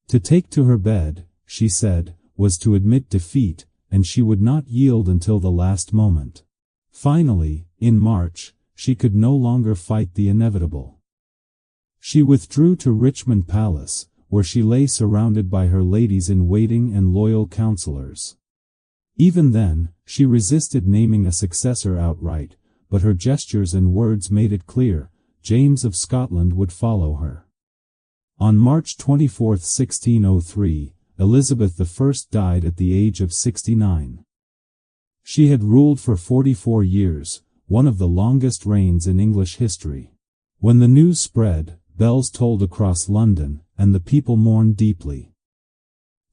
To take to her bed, she said, was to admit defeat, and she would not yield until the last moment. Finally, in March, she could no longer fight the inevitable. She withdrew to Richmond Palace, where she lay surrounded by her ladies-in-waiting and loyal counselors. Even then, she resisted naming a successor outright, but her gestures and words made it clear, James of Scotland would follow her. On March 24, 1603, Elizabeth I died at the age of 69. She had ruled for 44 years, one of the longest reigns in English history. When the news spread, bells tolled across London, and the people mourned deeply.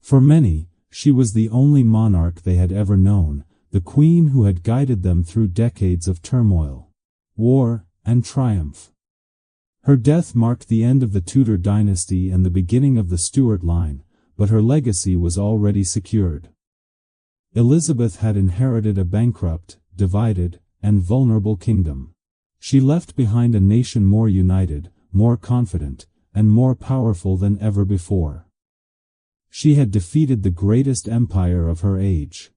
For many, she was the only monarch they had ever known, the queen who had guided them through decades of turmoil, war, and triumph. Her death marked the end of the Tudor dynasty and the beginning of the Stuart line, but her legacy was already secured. Elizabeth had inherited a bankrupt, divided, and vulnerable kingdom. She left behind a nation more united, more confident, and more powerful than ever before. She had defeated the greatest empire of her age,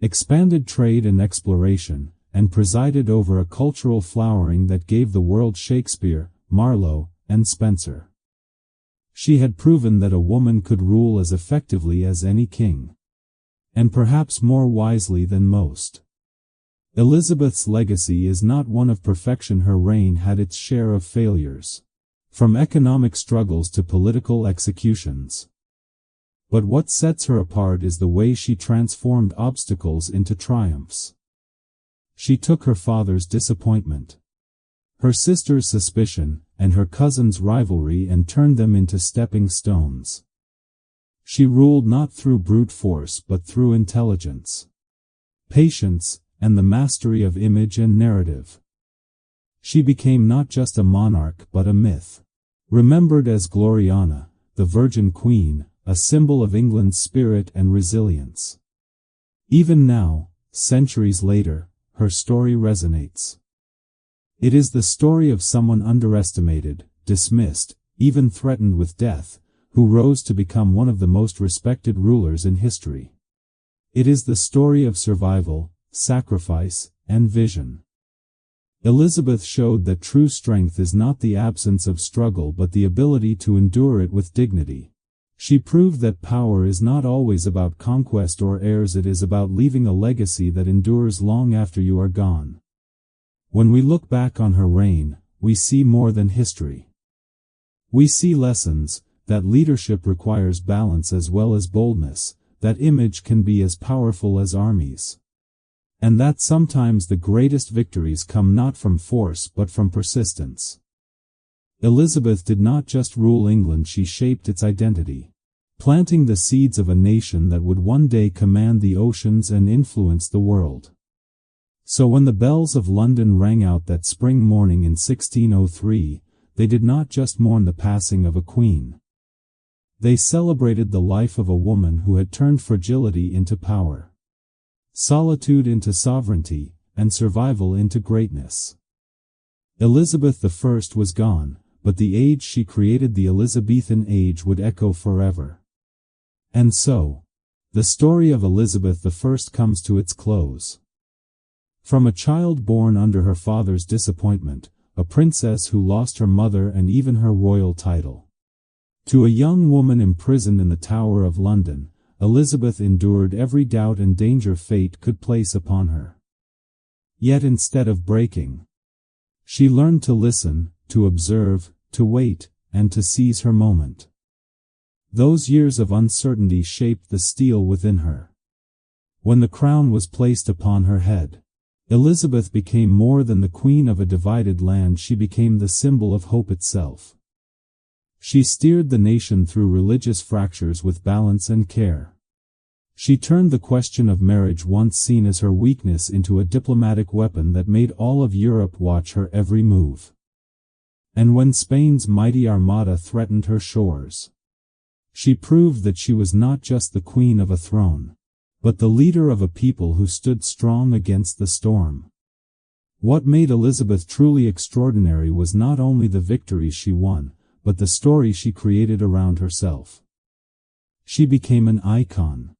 expanded trade and exploration, and presided over a cultural flowering that gave the world Shakespeare, Marlowe, and Spencer. She had proven that a woman could rule as effectively as any king, and perhaps more wisely than most. Elizabeth's legacy is not one of perfection. Her reign had its share of failures, from economic struggles to political executions. But what sets her apart is the way she transformed obstacles into triumphs. She took her father's disappointment, her sister's suspicion, and her cousin's rivalry and turned them into stepping stones. She ruled not through brute force but through intelligence, patience, and the mastery of image and narrative. She became not just a monarch but a myth, remembered as Gloriana, the Virgin Queen, a symbol of England's spirit and resilience. Even now, centuries later, her story resonates. It is the story of someone underestimated, dismissed, even threatened with death, who rose to become one of the most respected rulers in history. It is the story of survival, sacrifice, and vision. Elizabeth showed that true strength is not the absence of struggle but the ability to endure it with dignity. She proved that power is not always about conquest or heirs. It is about leaving a legacy that endures long after you are gone. When we look back on her reign, we see more than history. We see lessons, that leadership requires balance as well as boldness, that image can be as powerful as armies, and that sometimes the greatest victories come not from force but from persistence. Elizabeth did not just rule England, she shaped its identity, planting the seeds of a nation that would one day command the oceans and influence the world. So when the bells of London rang out that spring morning in 1603, they did not just mourn the passing of a queen. They celebrated the life of a woman who had turned fragility into power, solitude into sovereignty, and survival into greatness. Elizabeth I was gone, but the age she created, the Elizabethan age, would echo forever. And so, the story of Elizabeth I comes to its close. From a child born under her father's disappointment, a princess who lost her mother and even her royal title, to a young woman imprisoned in the Tower of London, Elizabeth endured every doubt and danger fate could place upon her. Yet instead of breaking, she learned to listen, to observe, to wait, and to seize her moment. Those years of uncertainty shaped the steel within her. When the crown was placed upon her head, Elizabeth became more than the queen of a divided land. She became the symbol of hope itself. She steered the nation through religious fractures with balance and care. She turned the question of marriage, once seen as her weakness, into a diplomatic weapon that made all of Europe watch her every move. And when Spain's mighty Armada threatened her shores, she proved that she was not just the queen of a throne, but the leader of a people who stood strong against the storm. What made Elizabeth truly extraordinary was not only the victories she won, but the story she created around herself. She became an icon,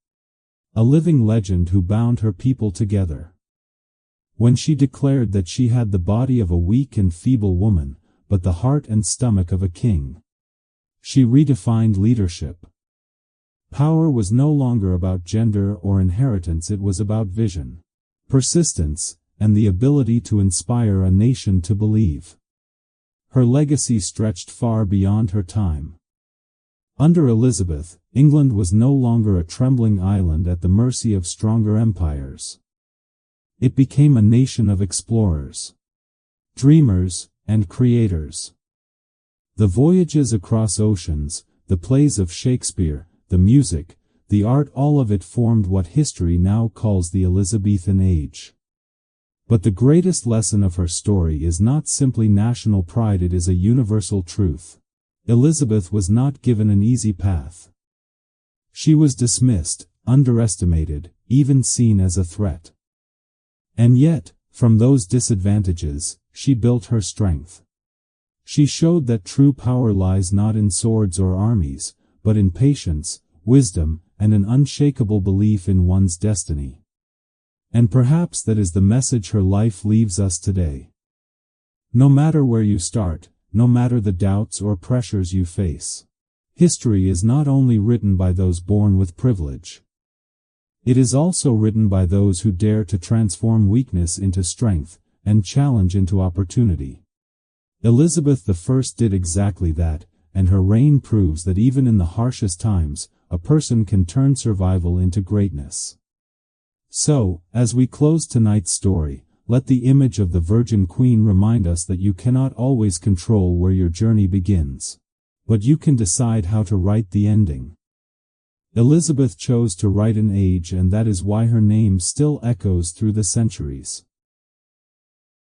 a living legend who bound her people together. When she declared that she had the body of a weak and feeble woman, but the heart and stomach of a king, she redefined leadership. Power was no longer about gender or inheritance, it was about vision, persistence, and the ability to inspire a nation to believe. Her legacy stretched far beyond her time. Under Elizabeth, England was no longer a trembling island at the mercy of stronger empires. It became a nation of explorers, dreamers, and creators. The voyages across oceans, the plays of Shakespeare, the music, the art, all of it formed what history now calls the Elizabethan Age. But the greatest lesson of her story is not simply national pride, it is a universal truth. Elizabeth was not given an easy path. She was dismissed, underestimated, even seen as a threat. And yet, from those disadvantages, she built her strength. She showed that true power lies not in swords or armies, but in patience, wisdom, and an unshakable belief in one's destiny. And perhaps that is the message her life leaves us today. No matter where you start, no matter the doubts or pressures you face, history is not only written by those born with privilege. It is also written by those who dare to transform weakness into strength, and challenge into opportunity. Elizabeth I did exactly that, and her reign proves that even in the harshest times, a person can turn survival into greatness. So, as we close tonight's story, let the image of the Virgin Queen remind us that you cannot always control where your journey begins, but you can decide how to write the ending. Elizabeth chose to write an age, and that is why her name still echoes through the centuries.